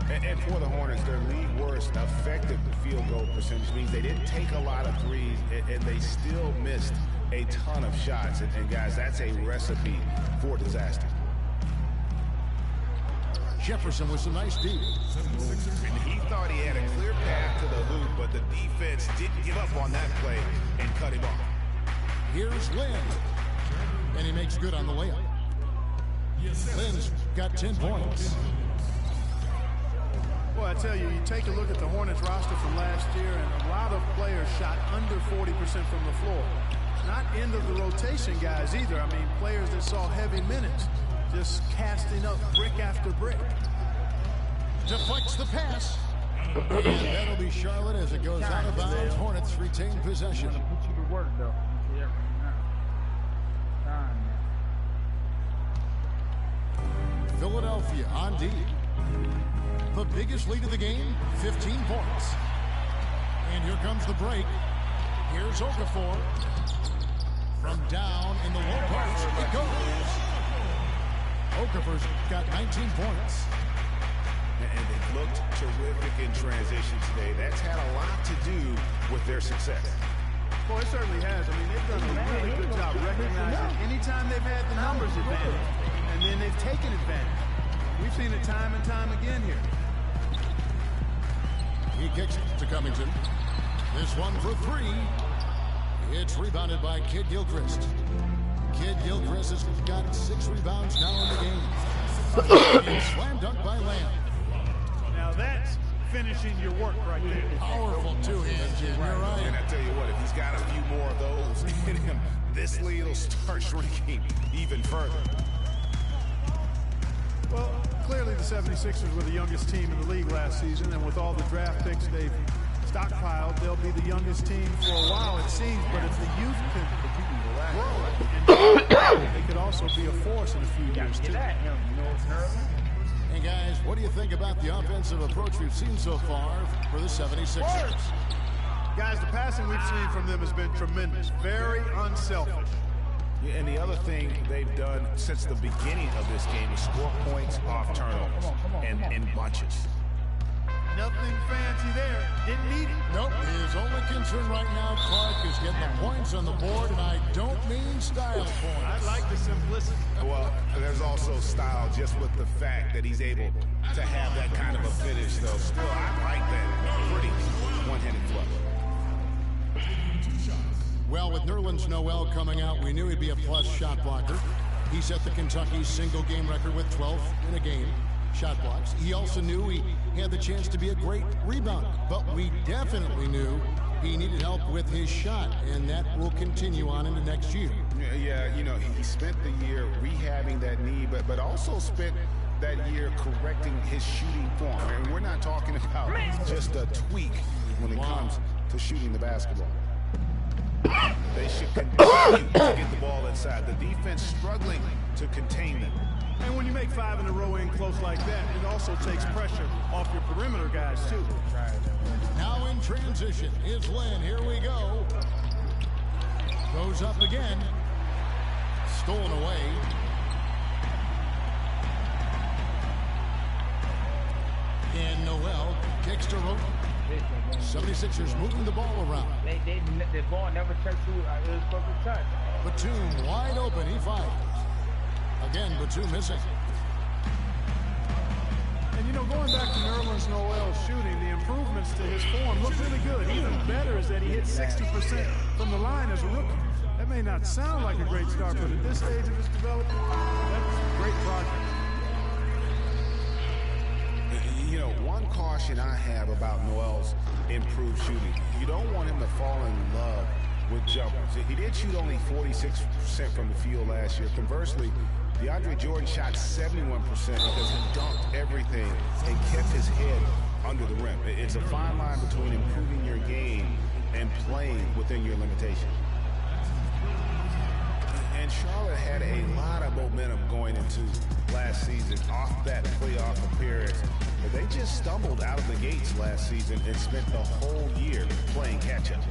[SPEAKER 3] And for the Hornets, their league worst effective field goal percentage means they didn't take a lot of threes, and they still missed a ton of shots. And guys, that's a recipe for disaster.
[SPEAKER 1] Jefferson with some nice D.
[SPEAKER 3] And he thought he had a clear path to the hoop, but the defense didn't give up on that play and cut him off.
[SPEAKER 1] Here's Lynn. And he makes good on the layup. Lynn's got 10 points.
[SPEAKER 4] Well, I tell you, you take a look at the Hornets roster from last year, and a lot of players shot under 40% from the floor. Not end of the rotation guys either. I mean, players that saw heavy minutes, just casting up brick after brick.
[SPEAKER 1] Deflects the pass. And that'll be Charlotte as it goes out of bounds. Hornets retain possession.
[SPEAKER 5] Put you to work, though.
[SPEAKER 1] Philadelphia on D. The biggest lead of the game, 15 points. And here comes the break. Here's Okafor. From down in the low post, it goes. Okafor's got 19 points.
[SPEAKER 3] And they've looked terrific in transition today. That's had a lot to do with their success.
[SPEAKER 4] Well, it certainly has. I mean, they've done a really good job recognizing anytime they've had the numbers advantage, and then they've taken advantage. We've seen it time and time again here.
[SPEAKER 1] He kicks to Covington. This one for 3. It's rebounded by Kid Gilchrist. Kid Gilchrist has got 6 rebounds now in the game. And slam dunk by Lamb.
[SPEAKER 4] Now that's finishing your work right there.
[SPEAKER 1] Powerful two-hand, Jim. You're right.
[SPEAKER 3] And I tell you what, if he's got a few more of those in him, this lead will start shrinking even further.
[SPEAKER 4] Well, clearly the 76ers were the youngest team in the league last season, and with all the draft picks they've stockpiled, they'll be the youngest team for a while, it seems. But if the youth can grow, and they could also be a force in a few years, too.
[SPEAKER 1] And guys, what do you think about the offensive approach we've seen so far for the 76ers?
[SPEAKER 4] Guys, the passing we've seen from them has been tremendous. Very unselfish.
[SPEAKER 3] Yeah, and the other thing they've done since the beginning of this game is score points off turnovers and in bunches.
[SPEAKER 4] Nothing fancy there. Didn't need it.
[SPEAKER 1] Nope. His only concern right now, Clark, is getting the points on the board, and I don't mean style points.
[SPEAKER 4] I like the simplicity.
[SPEAKER 3] Well, there's also style just with the fact that he's able to have that kind of a finish, though. Still, I like that pretty one-handed flush.
[SPEAKER 1] Well, with Nerlens Noel coming out, we knew he'd be a plus shot blocker. He set the Kentucky single game record with 12 in a game shot blocks. He also knew he had the chance to be a great rebounder, but we definitely knew he needed help with his shot, and that will continue on into next year.
[SPEAKER 3] Yeah, you know, he spent the year rehabbing that knee, but also spent that year correcting his shooting form. And we're not talking about just a tweak when it comes to shooting the basketball. They should continue to get the ball inside. The defense struggling to contain them.
[SPEAKER 4] And when you make 5 in a row in close like that, it also takes pressure off your perimeter guys, too.
[SPEAKER 1] Now in transition is Lynn. Here we go. Goes up again. Stolen away. And Noel kicks to Roten. 76ers moving the ball around.
[SPEAKER 5] The ball never touched who it was supposed to touch.
[SPEAKER 1] Batum wide open. He fires. Again, Batum missing.
[SPEAKER 4] And, you know, going back to Nerlens Noel's shooting, the improvements to his form look really good. Even better is that he hit 60% from the line as a rookie. That may not sound like a great start, but at this stage of his development, that's a great progress.
[SPEAKER 3] You know, one caution I have about Noel's improved shooting, you don't want him to fall in love with jumpers. He did shoot only 46% from the field last year. Conversely, DeAndre Jordan shot 71% because he dunked everything and kept his head under the rim. It's a fine line between improving your game and playing within your limitations. And Charlotte had a lot of momentum going into last season off that playoff appearance. But they just stumbled out of the gates last season and spent the whole year playing catch-up.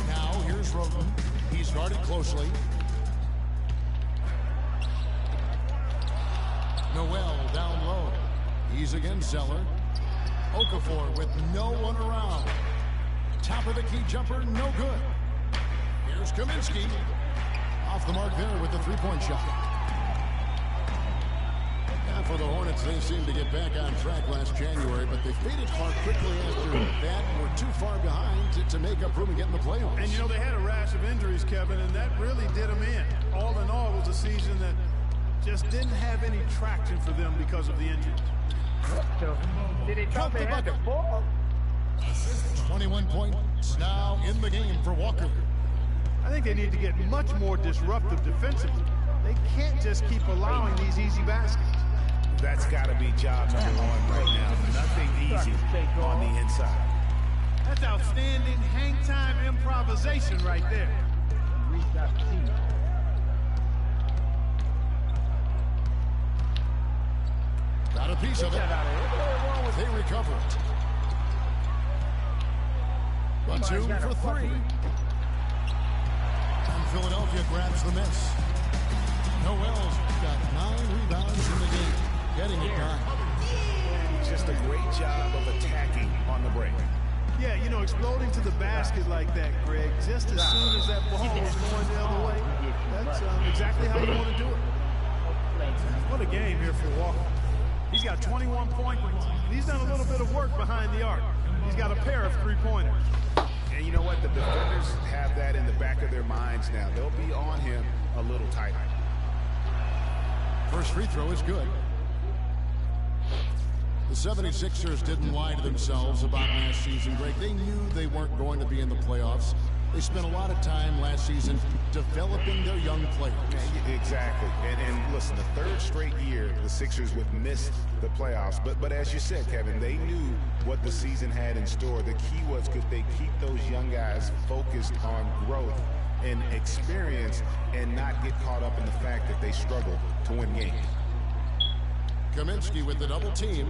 [SPEAKER 1] Now here's Roten. He's guarded closely. Noel down low. He's against Zeller. Okafor with no one around. Top of the key jumper, no good. Here's Kaminsky. Off the mark there with the three-point shot. And for the Hornets, they seemed to get back on track last January, but they faded far quickly after that and were too far behind to make up room and get in the playoffs.
[SPEAKER 4] And, you know, they had a rash of injuries, Kevin, and that really did them in. All in all, it was a season that just didn't have any traction for them because of the injuries.
[SPEAKER 5] So, did they thought they had the ball?
[SPEAKER 1] 21 points now in the game for Walker.
[SPEAKER 4] I think they need to get much more disruptive defensively. They can't just keep allowing these easy baskets.
[SPEAKER 3] That's got to be job number one right now. Nothing easy on the inside.
[SPEAKER 4] That's outstanding hang-time improvisation right there.
[SPEAKER 1] Got a piece of it. They recover it. 1-2 for 3. And Philadelphia grabs the miss. Noel's got 9 rebounds in the game. Getting it done.
[SPEAKER 3] Just a great job of attacking on the break.
[SPEAKER 4] Yeah, you know, exploding to the basket like that, Greg, just as soon as that ball was going the other way, that's exactly how you want to do it. What a game here for Walker. He's got 21 points, and he's done a little bit of work behind the arc. He's got a pair of three-pointers.
[SPEAKER 3] And you know what? The defenders have that in the back of their minds now. They'll be on him a little tighter.
[SPEAKER 1] First free throw is good. The 76ers didn't lie to themselves about last season, Greg. They knew they weren't going to be in the playoffs. They spent a lot of time last season developing their young players.
[SPEAKER 3] Yeah, exactly. And listen, the third straight year the Sixers would miss the playoffs. But as you said, Kevin, they knew what the season had in store. The key was, could they keep those young guys focused on growth and experience and not get caught up in the fact that they struggle to win games.
[SPEAKER 1] Kaminsky with the double team.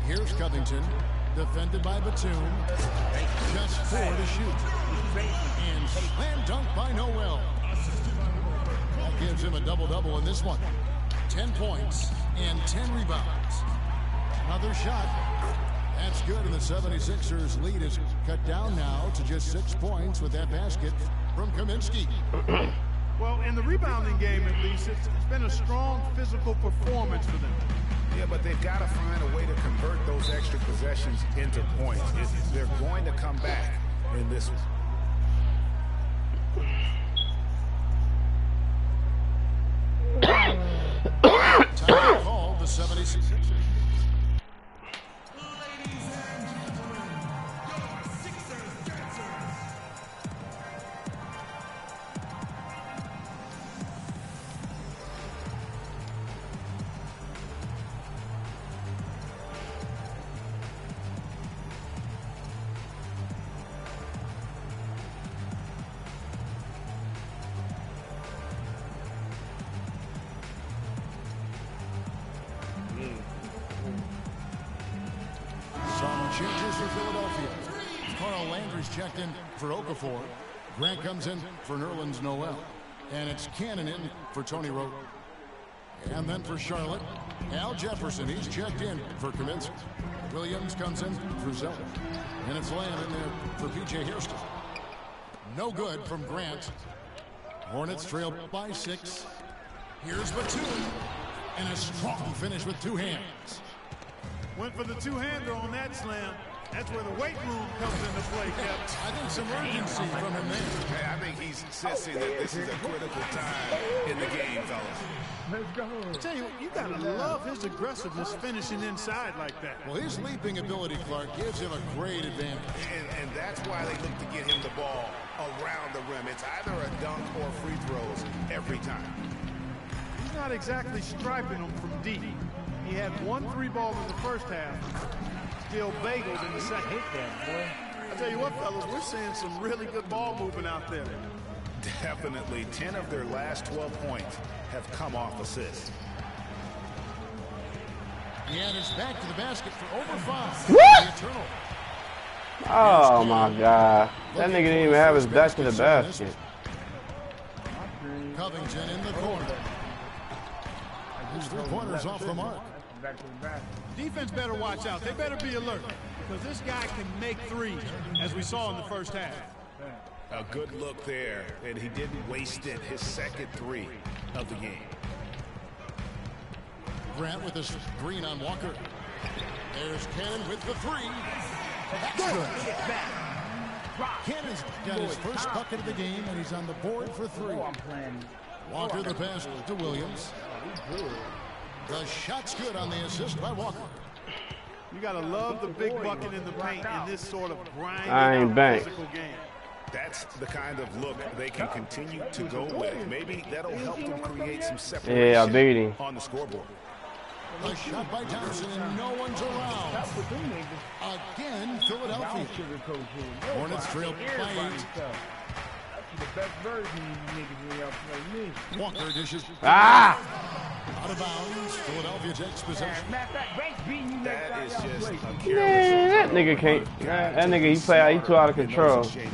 [SPEAKER 1] Here's Covington, defended by Batum. Just 4 to shoot. And slam dunk by Noel. That gives him a double-double in this one. 10 points and 10 rebounds. Another shot. That's good, and the 76ers lead is cut down now to just 6 points with that basket from Kaminsky.
[SPEAKER 4] Well, in the rebounding game, at least, it's been a strong physical performance for them.
[SPEAKER 3] Yeah, but they've got to find a way to convert those extra possessions into points. They're going to come back in this one.
[SPEAKER 1] Time called the 76ers. Changes for Philadelphia. Carl Landry's checked in for Okafor. Grant comes in for Nerlens Noel. And it's Cannon in for Tony Rowe. And then for Charlotte, Al Jefferson. He's checked in for Kaminsky. Williams comes in for Zeller. And it's Lamb in there for P.J. Hairston. No good from Grant. Hornets trail by 6. Here's Batum. And a strong finish with 2 hands.
[SPEAKER 4] Went for the two-hander on that slam. That's where the weight room comes into play, Kevin.
[SPEAKER 1] I think some urgency from him there.
[SPEAKER 3] Hey, I think he's sensing that this is a critical time in the game, fellas.
[SPEAKER 5] Let's go.
[SPEAKER 4] I tell you, you gotta love his aggressiveness finishing inside like that.
[SPEAKER 1] Well, his leaping ability, Clark, gives him a great advantage.
[SPEAKER 3] And that's why they look to get him the ball around the rim. It's either a dunk or free throws every time.
[SPEAKER 4] He's not exactly striping them from deep. He had 1 3-ball in the first half, still bageled in the second.
[SPEAKER 5] Hit that, boy.
[SPEAKER 4] I tell you what, fellas, we're seeing some really good ball movement out there.
[SPEAKER 3] Definitely. 10 of their last 12 points have come off assists.
[SPEAKER 1] And it's back to the basket for over 5.
[SPEAKER 2] What?
[SPEAKER 1] The eternal.
[SPEAKER 2] Oh my God. That nigga didn't even have his back to the basket.
[SPEAKER 1] Covington in the corner. His 3-pointers off the mark.
[SPEAKER 5] Back to the basket.
[SPEAKER 4] Defense better watch out. They better be alert because this guy can make threes, as we saw in the first half.
[SPEAKER 3] A good look there, and he didn't waste it. His second 3 of the game.
[SPEAKER 1] Grant with his green on Walker. There's Cannon with the 3. That's good. Cannon's got his first bucket of the game, and he's on the board for 3. Walker the pass to Williams. The shot's good on the assist by Walker.
[SPEAKER 4] You gotta love the big bucket in the paint in this sort of
[SPEAKER 2] I ain't
[SPEAKER 4] grinding
[SPEAKER 2] banked.
[SPEAKER 4] physical game.
[SPEAKER 3] That's the kind of look they can continue to go with. Maybe that'll help them create some separation
[SPEAKER 2] Yeah, I beat him.
[SPEAKER 3] on the scoreboard.
[SPEAKER 1] A shot by Thompson, and no one's around. Again, Philadelphia. Hornets trail by 8.
[SPEAKER 5] The best version of you niggas when y'all play me.
[SPEAKER 1] Walker dishes.
[SPEAKER 2] Ah!
[SPEAKER 1] Out of bounds. Philadelphia takes possession.
[SPEAKER 5] Matter of fact, Banks beating you next
[SPEAKER 3] That
[SPEAKER 5] time
[SPEAKER 3] is
[SPEAKER 5] y'all
[SPEAKER 3] just
[SPEAKER 5] play.
[SPEAKER 3] a
[SPEAKER 2] Man, that nigga can't. That nigga, he too out of control.
[SPEAKER 5] Yeah,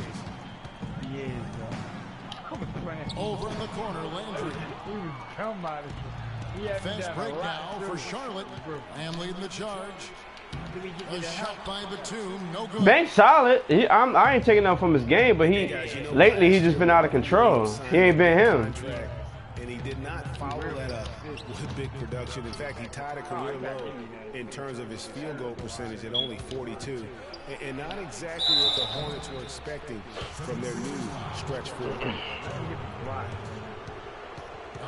[SPEAKER 5] bro.
[SPEAKER 1] Over in the corner, Landry.
[SPEAKER 5] He was dumb out of shit. He had me
[SPEAKER 1] Fast
[SPEAKER 5] down
[SPEAKER 1] break
[SPEAKER 5] a lot,
[SPEAKER 1] now for
[SPEAKER 5] too.
[SPEAKER 1] Charlotte. Lamb leading the charge. A shot by Batum, no good.
[SPEAKER 2] Banks solid. I ain't taking nothing from his game, but lately he's just been out of control. He ain't been him.
[SPEAKER 3] And he did not follow that up with big production. In fact, he tied a career low in terms of his field goal percentage at only 42. And not exactly what the Hornets were expecting from their new stretch forward.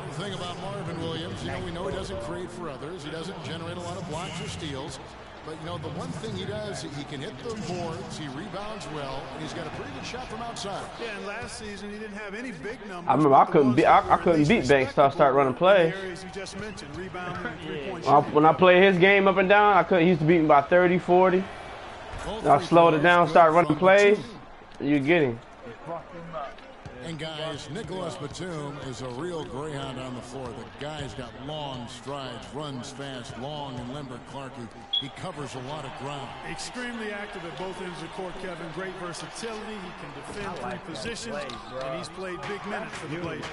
[SPEAKER 1] The thing about Marvin Williams, we know he doesn't create for others. He doesn't generate a lot of blocks or steals. But, the one thing he does, he can hit the boards, he rebounds well, and he's got a pretty good shot from outside.
[SPEAKER 4] Yeah, and last season he didn't have any big numbers.
[SPEAKER 2] I remember I couldn't beat Banks till I start running plays.
[SPEAKER 4] Areas you just mentioned, rebounding and three-point
[SPEAKER 2] When I play his game up and down, he used to beat me by 30, 40. I slowed it down, start running plays, you get him.
[SPEAKER 1] And guys, Nicholas Batum is a real greyhound on the floor. The guy's got long strides, runs fast, long and limber. Clark, he covers a lot of ground.
[SPEAKER 4] Extremely active at both ends of the court, Kevin. Great versatility. He can defend 3 positions, and he's played big minutes for the Blazers.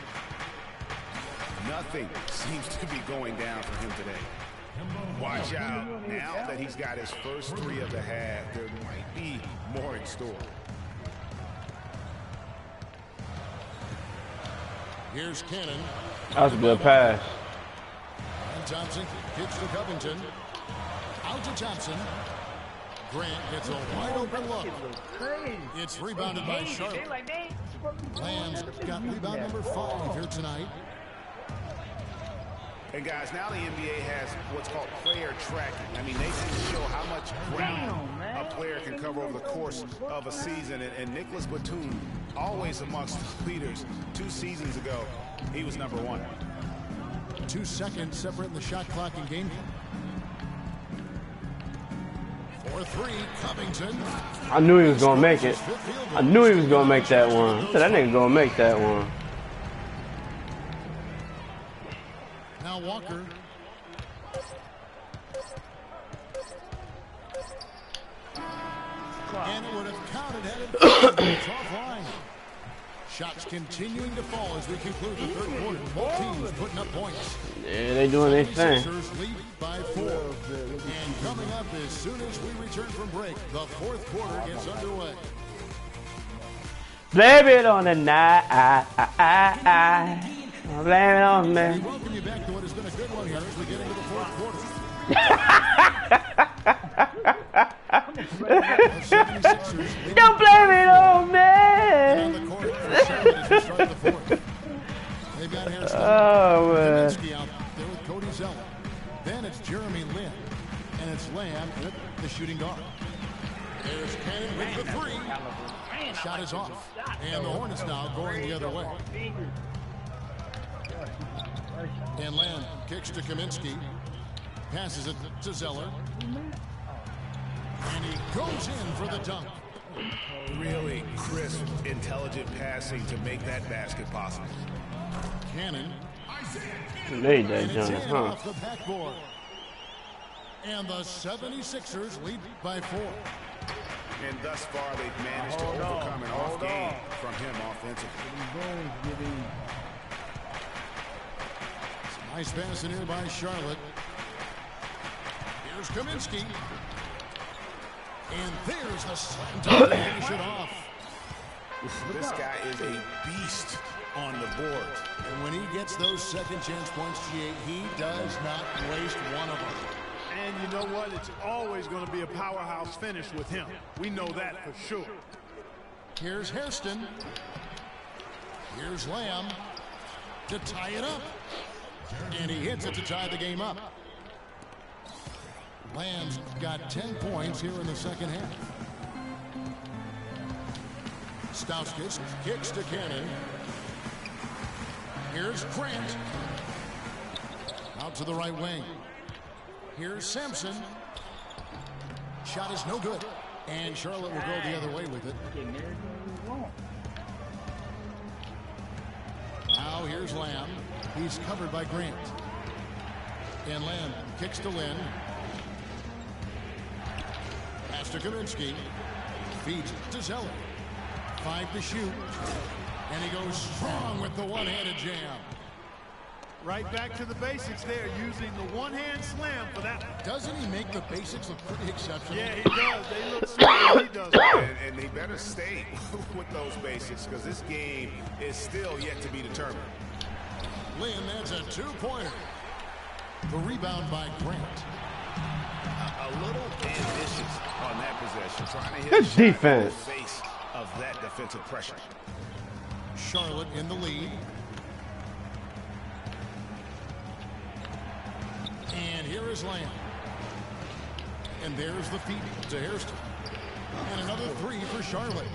[SPEAKER 3] Nothing seems to be going down for him today. Watch out. Now that he's got his first 3 of the half, there might be more in store.
[SPEAKER 1] Here's Cannon.
[SPEAKER 2] That was a good pass.
[SPEAKER 1] And Thompson kicks to Covington. Out to Thompson. Grant gets a wide open look. It's rebounded by Charlotte. Lamb's got rebound number 5 here tonight.
[SPEAKER 3] And guys, now the NBA has what's called player tracking. I mean, they can show how much ground a player can cover over the course of a season. And Nicholas Batum, always amongst the leaders. 2 seasons ago, he was number 1.
[SPEAKER 1] 2 seconds separating the shot clock and game. 4-3, Covington.
[SPEAKER 2] I knew he was gonna make it. I knew he was gonna make that one. I said that nigga gonna make that one.
[SPEAKER 1] Now Walker. And it would have counted had it offline. Shots continuing to fall as we conclude the 3rd quarter. Both teams putting up points.
[SPEAKER 2] Yeah, they doing their thing.
[SPEAKER 1] Sixers lead by 4. And coming up as soon as we return from break, the 4th quarter gets underway.
[SPEAKER 2] Blame it on the night. Blame it on me.
[SPEAKER 1] We welcome you back to what has been a good one here as we get into the 4th quarter.
[SPEAKER 2] Don't blame it on me.
[SPEAKER 1] On the court for Charlotte as we start the 4th. They've got Harrison.
[SPEAKER 2] Oh, man.
[SPEAKER 1] Kaminsky out there with Cody Zeller. Then it's Jeremy Lin. And it's Lamb with the shooting guard. There's Cannon with the 3. Shot is off. And the Hornets now going the other way. And Lamb kicks to Kaminsky. Passes it to Zeller. And he goes in for the dunk.
[SPEAKER 3] Really crisp, intelligent passing to make that basket possible.
[SPEAKER 1] Cannon.
[SPEAKER 2] Made that
[SPEAKER 1] And it's
[SPEAKER 2] jump,
[SPEAKER 1] in
[SPEAKER 2] huh?
[SPEAKER 1] off the backboard. And the 76ers lead by 4.
[SPEAKER 3] And thus far, they've managed to overcome an off game from him offensively.
[SPEAKER 1] Nice pass in here by Charlotte. Here's Kaminsky. And there's the slam dunk to finish it off.
[SPEAKER 3] This guy is a beast on the board.
[SPEAKER 1] And when he gets those second chance points, he does not waste one of them.
[SPEAKER 4] And you know what? It's always going to be a powerhouse finish with him. We know that for sure.
[SPEAKER 1] Here's Hairston. Here's Lamb to tie it up. And he hits it to tie the game up. Lamb's got 10 points here in the second half. Stauskas kicks to Cannon. Here's Grant. Out to the right wing. Here's Sampson. Shot is no good. And Charlotte will go the other way with it. Now here's Lamb. He's covered by Grant. And Lamb kicks to Lynn. Pass to Kaminsky. Feeds to Zeller. 5 to shoot. And he goes strong with the one-handed jam.
[SPEAKER 4] Right back to the basics there, using the one-hand slam for that.
[SPEAKER 1] Doesn't he make the basics look pretty exceptional?
[SPEAKER 4] Yeah, he does. They look smart. He does.
[SPEAKER 3] And they better stay with those basics because this game is still yet to be determined.
[SPEAKER 1] Lynn, that's a 2-pointer. The rebound by Grant.
[SPEAKER 3] A little ambitious on that possession, trying to hit
[SPEAKER 2] Good
[SPEAKER 3] a shot
[SPEAKER 2] defense.
[SPEAKER 3] in the face of that defensive pressure.
[SPEAKER 1] Charlotte in the lead. And here is Lamb. And there's the feed to Hairston. And another 3 for Charlotte.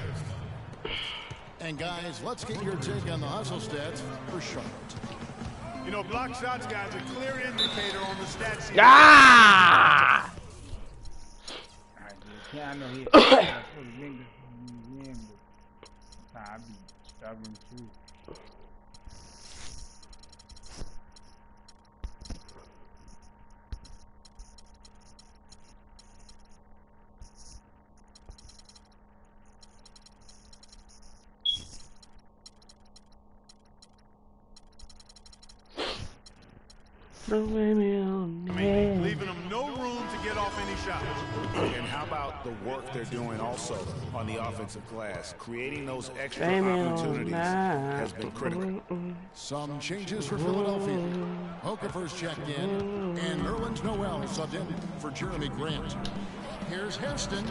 [SPEAKER 1] And guys, let's get your take on the hustle stats for Charlotte.
[SPEAKER 4] You know, block shots, guys, a clear indicator on the stat sheet.
[SPEAKER 2] Ah!
[SPEAKER 5] I know he I be stubborn too.
[SPEAKER 2] Don't blame me on me.
[SPEAKER 4] Leaving them no room to get off any shot.
[SPEAKER 3] And how about the work they're doing also on the offensive glass? Creating those extra
[SPEAKER 2] Damn,
[SPEAKER 3] opportunities has been critical.
[SPEAKER 1] Some changes for Philadelphia. Okafor's checked in, and Nerlens Noel subbed in for Jeremy Grant. Here's Hairston.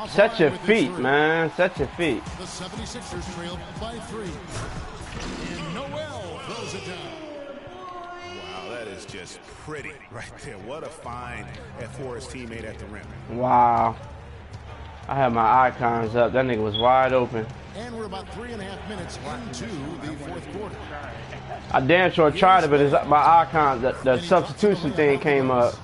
[SPEAKER 2] Set your feet, man. Set your feet.
[SPEAKER 1] The 76ers trailed by 3. And Noel throws it down.
[SPEAKER 3] Wow, that is just pretty right there. What a find for his teammate at the rim.
[SPEAKER 2] Wow. I had my icons up. That nigga was wide open.
[SPEAKER 1] And we're about 3.5 minutes into the fourth quarter.
[SPEAKER 2] I damn sure tried it, but it's my icons. The substitution thing came up.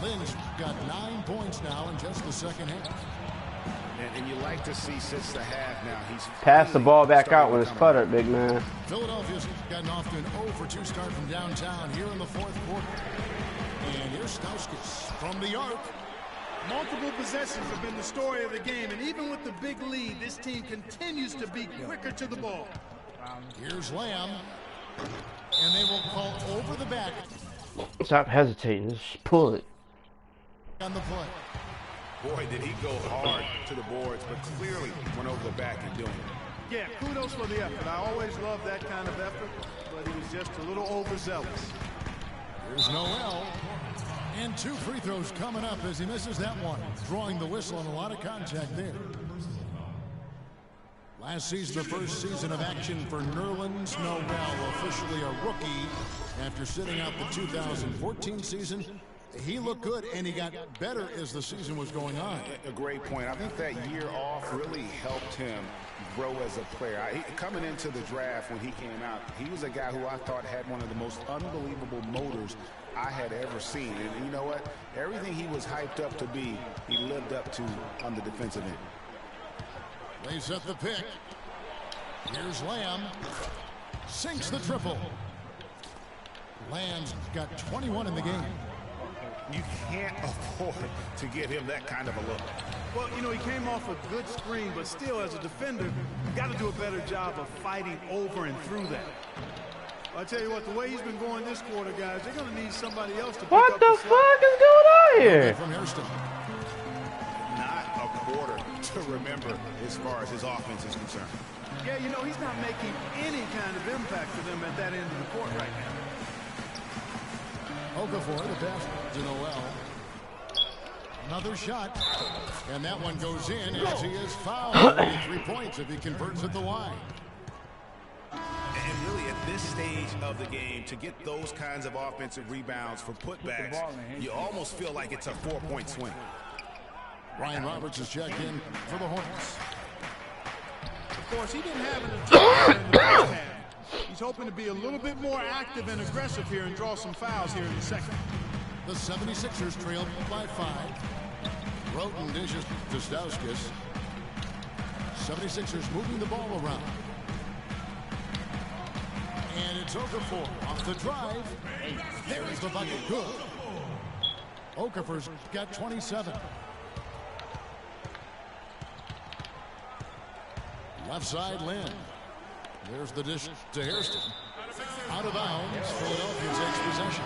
[SPEAKER 1] Lynn's got 9 points now in just the second half.
[SPEAKER 3] And you like to see since the half now. He's
[SPEAKER 2] Pass the ball back out when it's puttered, big man.
[SPEAKER 1] Philadelphia's gotten off to an 0-for-2 start from downtown here in the fourth quarter. And here's Stauskas from the arc.
[SPEAKER 4] Multiple possessions have been the story of the game, and even with the big lead, this team continues to be quicker to the ball.
[SPEAKER 1] Here's Lamb. And they will call over the back
[SPEAKER 2] Stop hesitating. Just pull it.
[SPEAKER 1] on the play.
[SPEAKER 3] Boy, did he go hard to the boards, but clearly went over the back and doing it.
[SPEAKER 4] Yeah, kudos for the effort. I always love that kind of effort, but he was just a little overzealous.
[SPEAKER 1] Here's Noel. And 2 free throws coming up as he misses that one. Drawing the whistle and a lot of contact there. Last season, the first season of action for Nerlens Noel, officially a rookie after sitting out the 2014 season. He looked good, and he got better as the season was going on.
[SPEAKER 3] A great point. I think that year off really helped him grow as a player. Coming into the draft when he came out, he was a guy who I thought had one of the most unbelievable motors I had ever seen. And you know what? Everything he was hyped up to be, he lived up to on the defensive end.
[SPEAKER 1] They set the pick. Here's Lamb. Sinks the triple. Lamb's got 21 in the game.
[SPEAKER 3] You can't afford to give him that kind of a look.
[SPEAKER 4] Well, you know, he came off a good screen, but still, as a defender, you got to do a better job of fighting over and through that. I tell you what, the way he's been going this quarter, guys, they're going to need somebody else to pick
[SPEAKER 2] What
[SPEAKER 4] up
[SPEAKER 2] the fuck is going on here?
[SPEAKER 1] From Hairston.
[SPEAKER 3] Not a quarter to remember as far as his offense is concerned.
[SPEAKER 4] Yeah, you know, he's not making any kind of impact for them at that end of the court right now.
[SPEAKER 1] Okafor, the pass to Noel. Another shot. And that one goes in as he is fouled. 3 points if he converts at the line.
[SPEAKER 3] And really at this stage of the game, to get those kinds of offensive rebounds for putbacks, you almost feel like it's a 4-point swing.
[SPEAKER 1] Ryan Roberts is checked in for the Hornets.
[SPEAKER 4] Of course, he didn't have an attack in the first half. He's hoping to be a little bit more active and aggressive here and draw some fouls here in the second.
[SPEAKER 1] The 76ers trailed by 5. Roten dishes to Stauskas. 76ers moving the ball around. And it's Okafor off the drive. There's the bucket. Good. Okafor's got 27. Left side, Lynn. There's the dish to Hairston. Out of bounds. Philadelphia takes possession.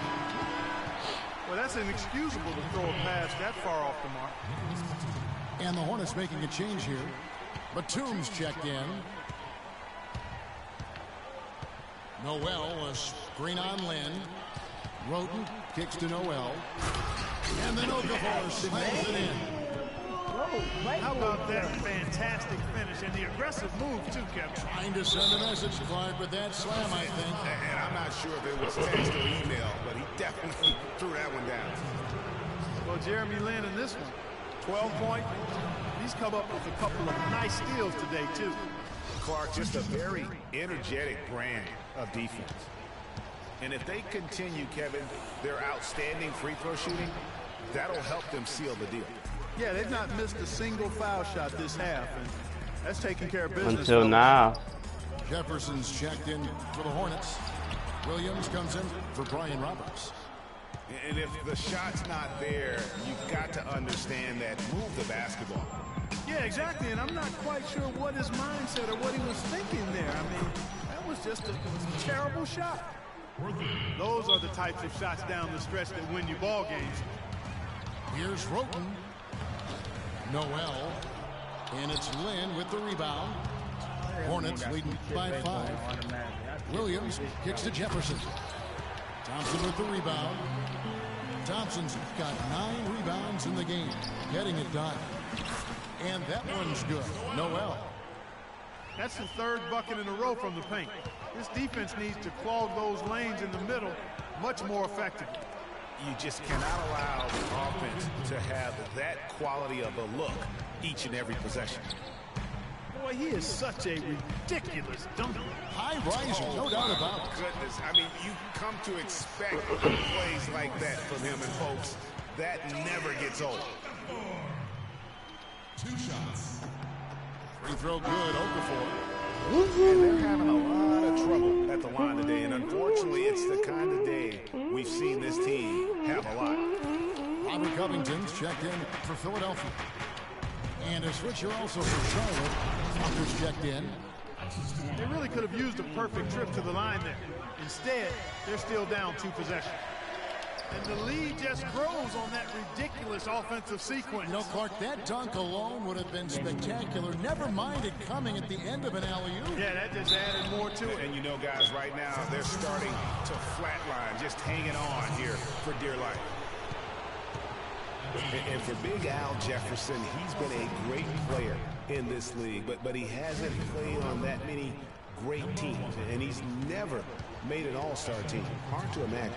[SPEAKER 4] Well, that's inexcusable to throw a pass that far off the mark.
[SPEAKER 1] And the Hornets making a change here. Batum's checked in. Noel, a screen on Lynn. Roten kicks to Noel. And then Okafor slams it in.
[SPEAKER 4] How about that fantastic finish and the aggressive move, too, Kevin?
[SPEAKER 1] Trying to send a message, Clark, with that slam, I think.
[SPEAKER 3] And I'm not sure if it was text or email, but he definitely threw that one down.
[SPEAKER 4] Well, Jeremy Lin in this one, 12-point. He's come up with a couple of nice steals today, too.
[SPEAKER 3] Clark, just a very energetic brand of defense. And if they continue, Kevin, their outstanding free throw shooting, that'll help them seal the deal.
[SPEAKER 4] Yeah, they've not missed a single foul shot this half, and that's taking care of business.
[SPEAKER 2] Until now.
[SPEAKER 1] Jefferson's checked in for the Hornets. Williams comes in for Brian Roberts.
[SPEAKER 3] And if the shot's not there, you've got to understand that. Move the basketball.
[SPEAKER 4] Yeah, exactly, and I'm not quite sure what his mindset or what he was thinking there. I mean, that was just a terrible shot. Those are the types of shots down the stretch that win you ball games.
[SPEAKER 1] Here's Roten. Noel. And it's Lynn with the rebound. Hornets leading by 5. Williams kicks to Jefferson. Thompson with the rebound. Thompson's got 9 rebounds in the game, getting it done. And that one's good. Noel.
[SPEAKER 4] That's the 3rd bucket in a row from the paint. This defense needs to clog those lanes in the middle much more effectively.
[SPEAKER 3] You just cannot allow the offense to have that quality of a look each and every possession.
[SPEAKER 4] Boy, he is such a ridiculous dunker.
[SPEAKER 1] High riser, no doubt about it.
[SPEAKER 3] Goodness, I mean, you come to expect plays like that from him, and folks, that never gets old.
[SPEAKER 1] 2 shots. Free throw good, Okafor.
[SPEAKER 3] And they're having a lot of trouble at the line today, and unfortunately, it's the kind of day we've seen this team have a lot.
[SPEAKER 1] Robert Covington's checked in for Philadelphia. And a switcher also for Charlotte. Walker's checked in.
[SPEAKER 4] They really could have used a perfect trip to the line there. Instead, they're still down 2 possessions. And the lead just grows on that ridiculous offensive sequence.
[SPEAKER 1] You know, Clark, that dunk alone would have been spectacular. Never mind it coming at the end of an alley-oop.
[SPEAKER 4] Yeah, that just added more to it.
[SPEAKER 3] And you know, guys, right now, they're starting to flatline, just hanging on here for dear life. And for Big Al Jefferson, he's been a great player in this league, but he hasn't played on that many great teams, and he's never made an all-star team. Hard to imagine.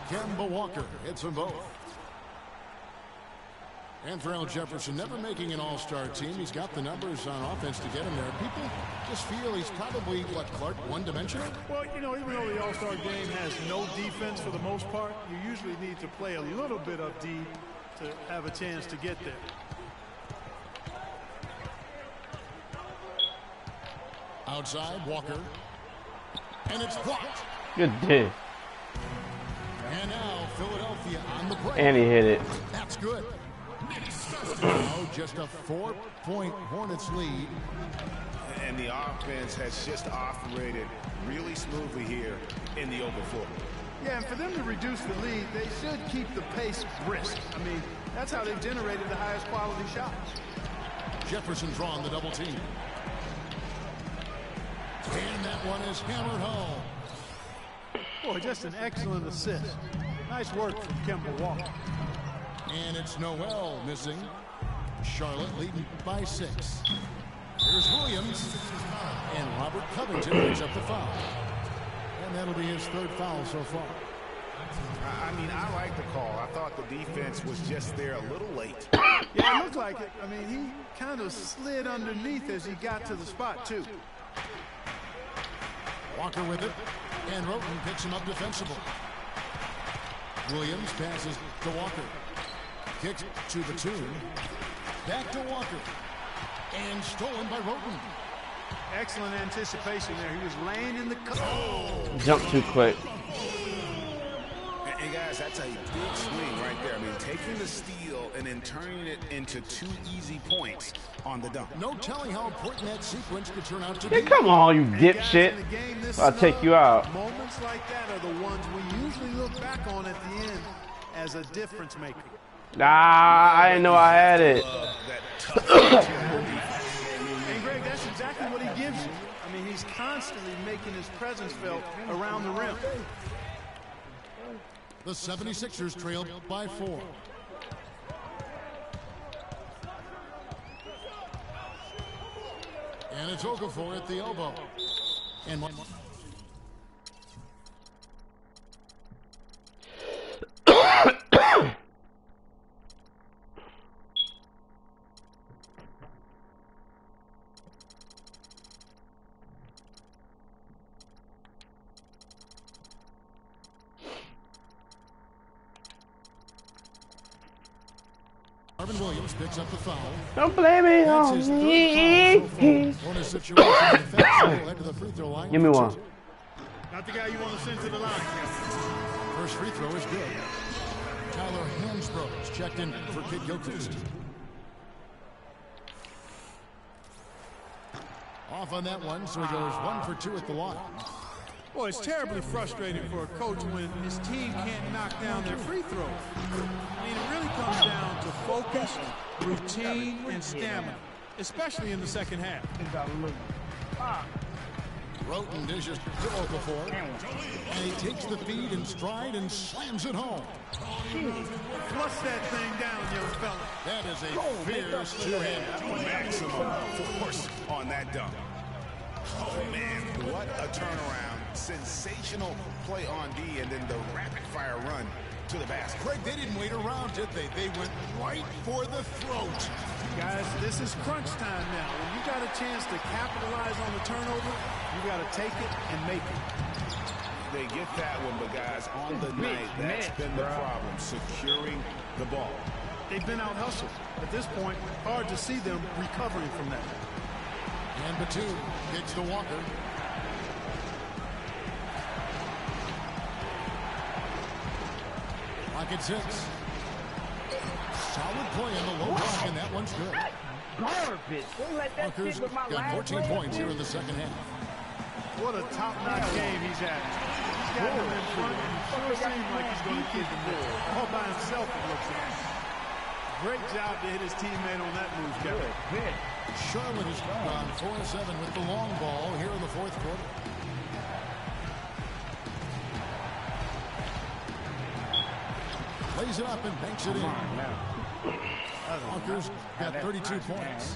[SPEAKER 1] Kemba Walker hits them both. And for Al Jefferson, never making an all-star team, he's got the numbers on offense to get him there. People just feel he's probably, what, Clark, one-dimensional?
[SPEAKER 4] Well, you know, even though the all-star game has no defense for the most part, you usually need to play a little bit of D to have a chance to get there.
[SPEAKER 1] Outside, Walker. And it's blocked.
[SPEAKER 2] Good dig.
[SPEAKER 1] And now Philadelphia on the break.
[SPEAKER 2] And he hit it.
[SPEAKER 1] That's good. Now just a 4-point Hornets lead.
[SPEAKER 3] And the offense has just operated really smoothly here in the open floor.
[SPEAKER 4] Yeah, and for them to reduce the lead, they should keep the pace brisk. I mean, that's how they've generated the highest quality shots.
[SPEAKER 1] Jefferson drawing the double team. And that one is hammered home.
[SPEAKER 4] Boy, just an excellent assist. Nice work from Kemba Walker.
[SPEAKER 1] And it's Noel missing. Charlotte leading by 6. Here's Williams. And Robert Covington picks up the foul. And that'll be his 3rd foul so far.
[SPEAKER 3] I mean, I like the call. I thought the defense was just there a little late.
[SPEAKER 4] Yeah, it looked like it. I mean, he kind of slid underneath as he got to the spot, too.
[SPEAKER 1] Walker with it. And Roten picks him up defensively. Williams passes to Walker. Kicks to the tune. Back to Walker. And stolen by Roten.
[SPEAKER 4] Excellent anticipation there. He was laying in the
[SPEAKER 2] Jumped too quick.
[SPEAKER 3] And guys, that's a big swing right there. I mean, taking the steal and then turning it into 2 easy points on the dunk.
[SPEAKER 1] No telling how important that sequence could turn out to
[SPEAKER 2] Hey,
[SPEAKER 1] be.
[SPEAKER 2] come on, you dipshit. I'll take you out.
[SPEAKER 4] Moments like that are the ones we usually look back on at the end as a difference maker.
[SPEAKER 2] Nah, I didn't know I had it.
[SPEAKER 4] And Greg, that's exactly what he gives you. I mean, he's constantly making his presence felt around the rim.
[SPEAKER 1] The 76ers trailed by 4. And it's Okafor at the elbow. And one. Marvin Williams picks up the foul.
[SPEAKER 2] Don't blame it
[SPEAKER 1] That's
[SPEAKER 2] on
[SPEAKER 1] his
[SPEAKER 2] me.
[SPEAKER 1] 3rd foul so far. On a situation defense will head to the free throw line.
[SPEAKER 2] Give me one.
[SPEAKER 4] Not the guy you want to send to the line.
[SPEAKER 1] First free throw is good. Tyler Hansbrough checked in for Kid Gilchrist. Off on that one, so he goes 1 for 2 at the line.
[SPEAKER 4] Well, it's terribly frustrating for a coach when his team can't knock down their free throws. I mean, it really comes down to focus, routine, and stamina, especially in the second half.
[SPEAKER 1] Roten dishes to Okafor, and he takes the feed in stride and slams it home.
[SPEAKER 4] Flush that thing down, young fella.
[SPEAKER 1] That is a fierce two-hander.
[SPEAKER 3] Maximum force on that dunk. Oh, man, what a turnaround. Sensational play on D, and then the rapid-fire run to the basket.
[SPEAKER 1] Craig, they didn't wait around, did they? They went right for the throat.
[SPEAKER 4] Guys, this is crunch time now. When you got a chance to capitalize on the turnover, you got to take it and make it.
[SPEAKER 3] They get that one, but guys, on the night, that's been the problem, securing the ball.
[SPEAKER 4] They've been out-hustled. At this point, hard to see them recovering from that.
[SPEAKER 1] And Batum kicks to Walker. Lock at 6. Solid play in the low block, and that one's good.
[SPEAKER 5] Garbage. Don't let that
[SPEAKER 1] Walker's
[SPEAKER 5] sit with my
[SPEAKER 1] got 14 points here in the second half.
[SPEAKER 4] What a top-notch game he's having. He's got him in front, and it sure seems like he's going to keep the ball. All by himself, it looks like. Great job to hit his teammate on that move, Kevin.
[SPEAKER 1] Charlotte has gone 4-7 with the long ball here in the fourth quarter. Lays it up and banks it in. Walker's got 32 points.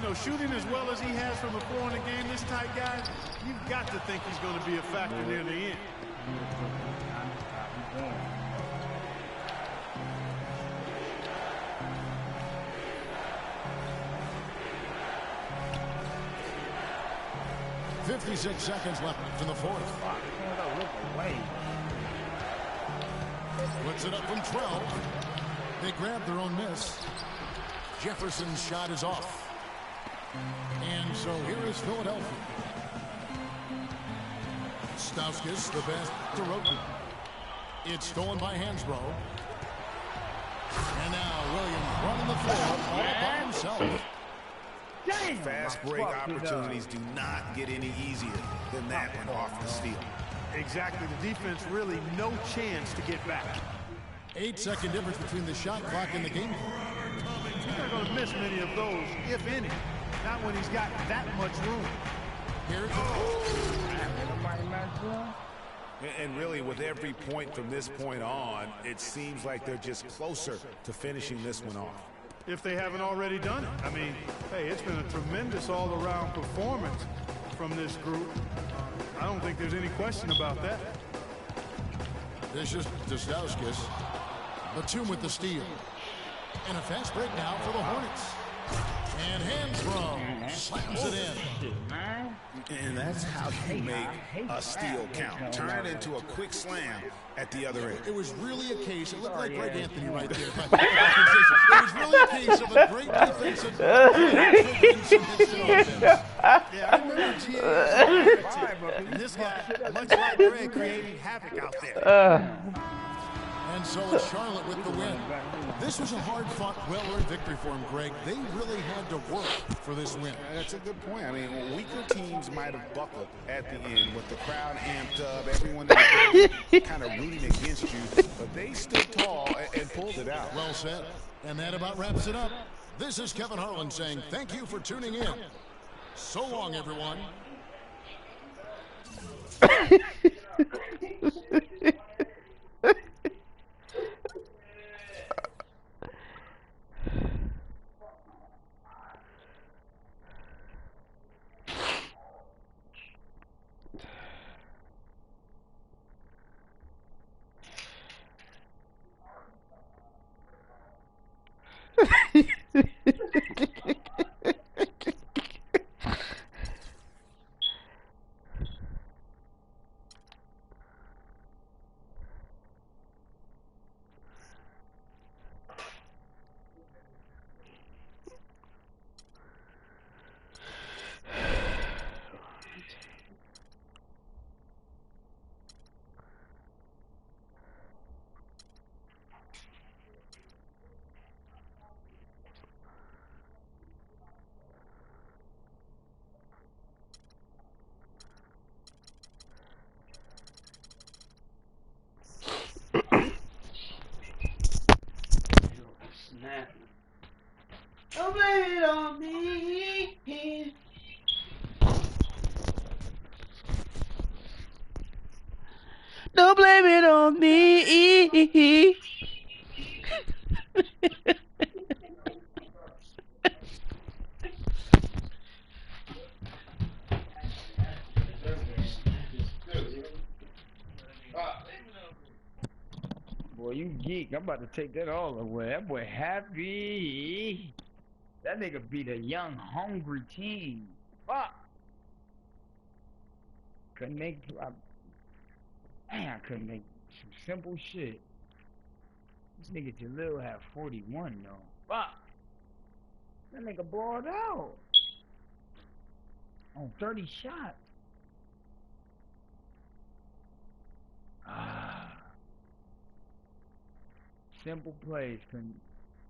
[SPEAKER 4] You know, shooting as well as he has from the floor in the game, this tight guy, you've got to think he's going to be a factor near the end.
[SPEAKER 1] .56 seconds left in the fourth. Puts it up from 12. They grab their own miss. Jefferson's shot is off. And so here is Philadelphia. Stauskas, the best to Roten. It's stolen by Hansbrough. And now Williams running the floor all by himself.
[SPEAKER 3] Fast break opportunities do not get any easier than that one off the steal.
[SPEAKER 4] Exactly. The defense really no chance to get back.
[SPEAKER 1] 8-second difference between the shot clock and the game.
[SPEAKER 4] He's not going to miss many of those, if any. Not when he's got that much room.
[SPEAKER 1] Here's
[SPEAKER 3] And really, with every point from this point on, it seems like they're just closer to finishing this one off.
[SPEAKER 4] If they haven't already done it. I mean, hey, it's been a tremendous all-around performance from this group. I don't think there's any question about that.
[SPEAKER 1] This is Stauskas. Batum with the steal. And a fast break now for the Hornets. And Hansbrough slams it in.
[SPEAKER 3] And that's how you make a steal count. Turn it into a quick slam at the other end.
[SPEAKER 1] It was really a case, it looked like Greg Anthony right there. It was really a case of a great defensive.
[SPEAKER 4] Yeah, I remember GA. This guy, much like Greg, creating havoc out there.
[SPEAKER 1] And so it's Charlotte with the win. This was a hard-fought, well-earned victory for him, Greg. They really had to work for this win.
[SPEAKER 3] That's a good point. I mean, weaker teams might have buckled at the end with the crowd amped up, everyone kind of rooting against you, but they stood tall and pulled it out.
[SPEAKER 1] Well said. And that about wraps it up. This is Kevin Harlan saying thank you for tuning in. So long, everyone.
[SPEAKER 2] Don't blame it on me. Don't blame it on me.
[SPEAKER 5] Boy, you geek. I'm about to take that all away. That boy happy. That nigga beat a young, hungry team. Fuck. Couldn't make. Man, I couldn't make some simple shit. This nigga Jalil had 41 though. Fuck. That nigga balled out. On 30 shots. Simple plays. Couldn't.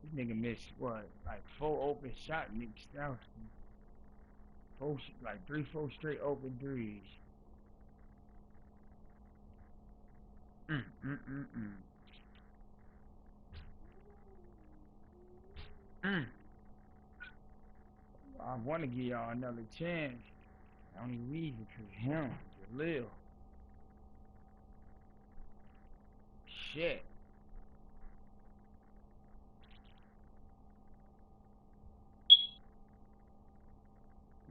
[SPEAKER 5] This nigga missed what? Like 4 open shots, nigga Stouski. Like 3-4 straight open threes. I want to give y'all another chance. The only reason because him, Jalil. Shit.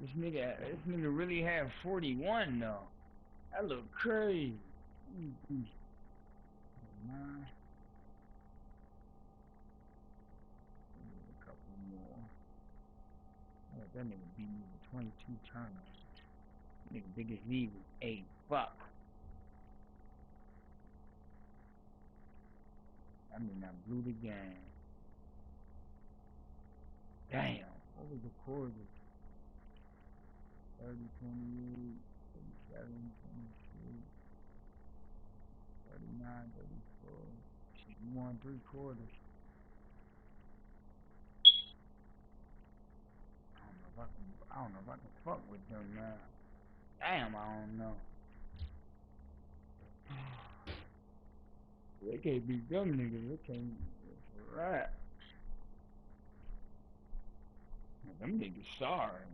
[SPEAKER 5] This nigga really had 41 though. That look crazy. Man. A couple more. Oh, that nigga beat me with 22 turnovers. Nigga biggest lead was 8. Fuck. I mean, I blew the game. Damn. What was the quarter? 30, 28, 37, 23, 39, 34. Shit, you won 3 quarters. I don't know if I can fuck with them now. Damn, I don't know. They can't beat them niggas. They can't. It's a wrap. Them niggas sorry.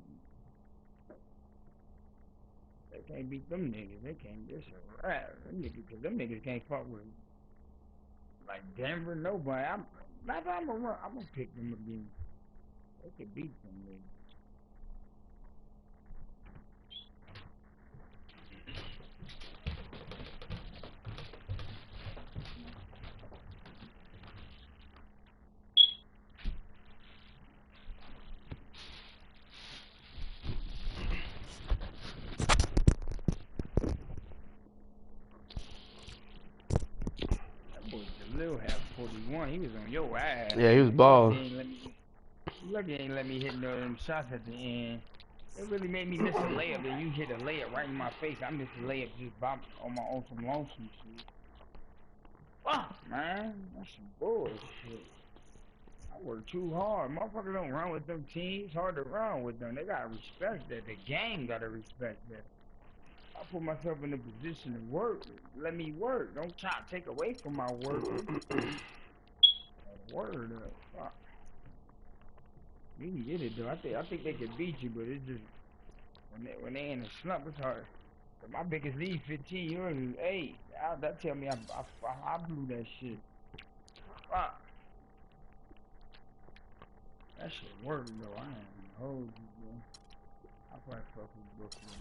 [SPEAKER 5] They can't beat them niggas. They can't. It's a wrap. Them niggas can't fuck with like Denver. Nobody. I'm gonna pick them again. They can beat them niggas. Lil had 41. He was on your ass.
[SPEAKER 2] Yeah, he was balling.
[SPEAKER 5] Lucky ain't let me hit no of them shots at the end. It really made me miss a layup. And you hit a layup right in my face. I missed a layup just bopped on my own some lonesome shit. Fuck, man. That's some bullshit. I work too hard. Motherfuckers don't run with them teams. It's hard to run with them. They gotta respect that. The game gotta respect that. I put myself in a position to work. Let me work. Don't take away from my work. Word up. Fuck. You can get it though. I think they can beat you, but it's just when they in a slump, it's hard. But my biggest lead 15, yours is 8. That tell me I blew that shit. Fuck. That shit worked though. I ain't gonna hold you, bro. I probably fuck with Brooklyn.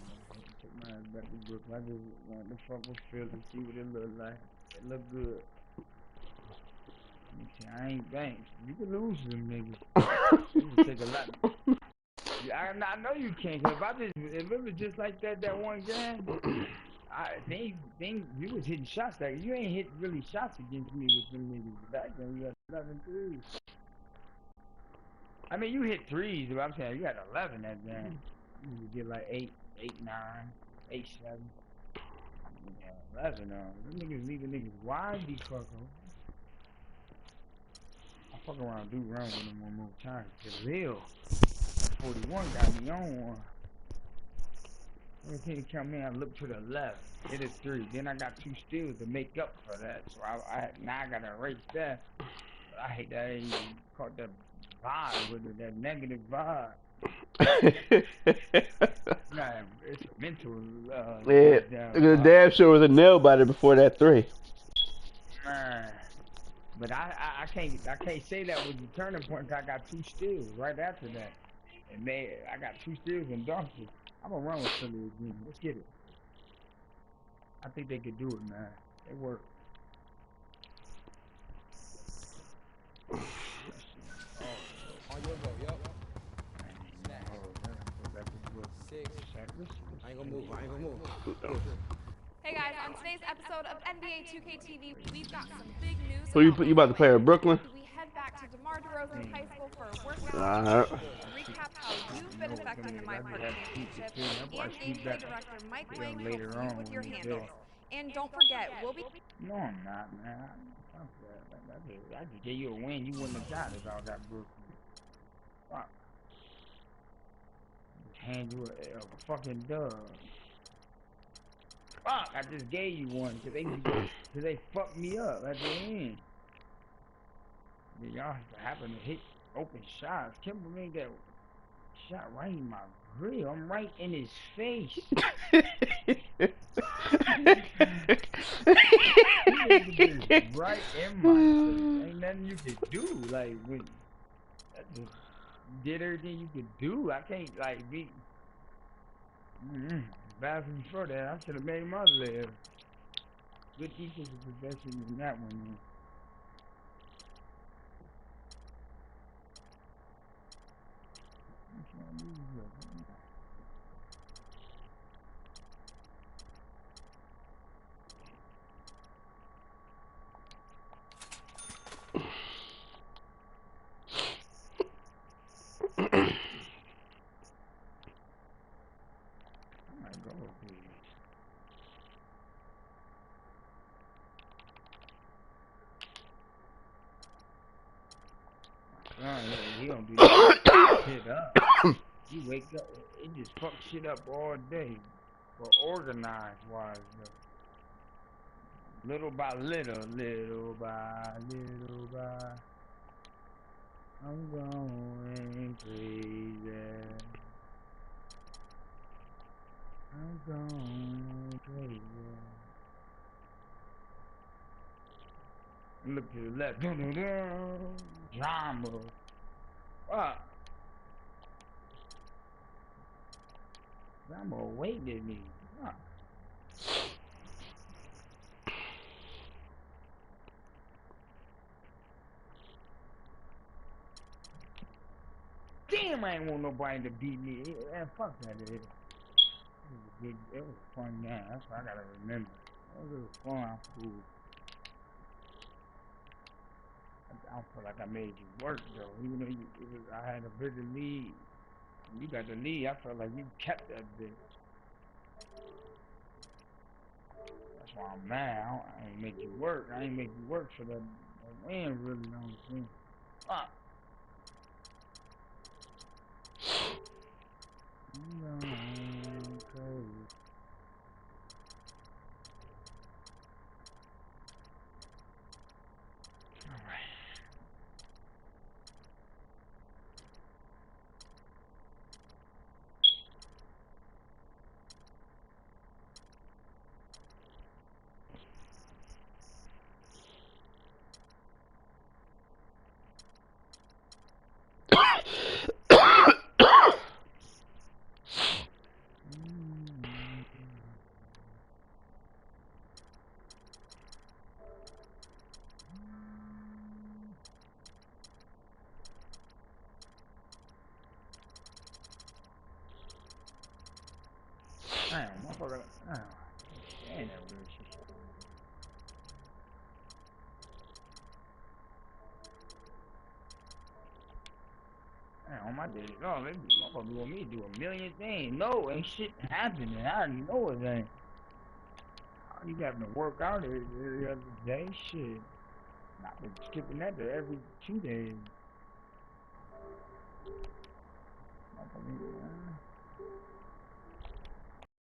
[SPEAKER 5] Took my ass back to Brooklyn. I just wanted to fuck with Philly, see what it look like. It look good. See, I ain't banks. You can lose to them niggas. You can take a lot. I know you can't. Cause if it was just like that one game, you was hitting shots that you ain't hit really shots against me with them niggas. Back then you had 11 threes. I mean, you hit threes, but I'm saying you had 11 that game. You get like 8, 9, 8, 7. Yeah, 11 on. Them niggas leaving niggas wide, these fuckers. I fuck around and do run with them one more time. Jalil, 41 got me on one. Every time you come in, I look to the left, hit a 3. Then I got 2 steals to make up for that. So now I gotta erase that. I hate that he caught that vibe with it, that negative vibe. Nah, it's mental.
[SPEAKER 2] Yeah, the damn sure was a nail biter before that 3.
[SPEAKER 5] Man. But I can't say that was the turning point. 'Cause I got 2 steals right after that, and I got 2 steals and dunks. I'm gonna run with Philly again. Let's get it. I think they could do it, man. They work.
[SPEAKER 6] On your go, yup. 6. I ain't gonna move.
[SPEAKER 7] Hey guys, on today's episode of NBA 2K TV, we've got some big news.
[SPEAKER 2] Who you about to play at Brooklyn?
[SPEAKER 7] We head back to DeMar DeRozan High School for a workout.
[SPEAKER 2] Alright.
[SPEAKER 7] Recap how you've been affecting the My Park Championship, and gameplay director Mike Wang will help you with your handles. And don't forget, we'll be...
[SPEAKER 5] No, I'm not, man. I just gave you a win. You wouldn't have got it if I got Brooklyn. Fuck. Just hand you a fucking dub. Fuck, I just gave you one because they fucked me up at the end. Then y'all happen to hit open shots. Kimber made that shot right in my grill. I'm right in his face. Right in my face. Ain't nothing you could do. Like, when that just did everything you could do. I can't, like, be... Bathroom before that, I should have made my live. Good defensive possession in that one, man. He don't do that shit up. He wake up, he just fuck shit up all day. But organized wise, little by little, I'm going crazy. I'm going crazy. Look to the left. Drama. What? Drama awakened me. Huh. Damn, I ain't want nobody to beat me. Man, fuck that. It was a fun game. That's what I gotta remember. It was fun. Cool. I don't feel like I made you work though. Even though I had a bigger lead. When you got the lead, I felt like you kept that bitch. That's why I'm mad. I ain't make you work. I ain't make you work for that win, really. You know what I'm saying? Fuck. Damn, motherfucker. Damn, that weird shit. Damn, my day. No, they motherfucker want me to do a million things. No, ain't shit happening. I already know it ain't. You having to work out every other day. Shit. I've been skipping that to every 2 days. Motherfucker.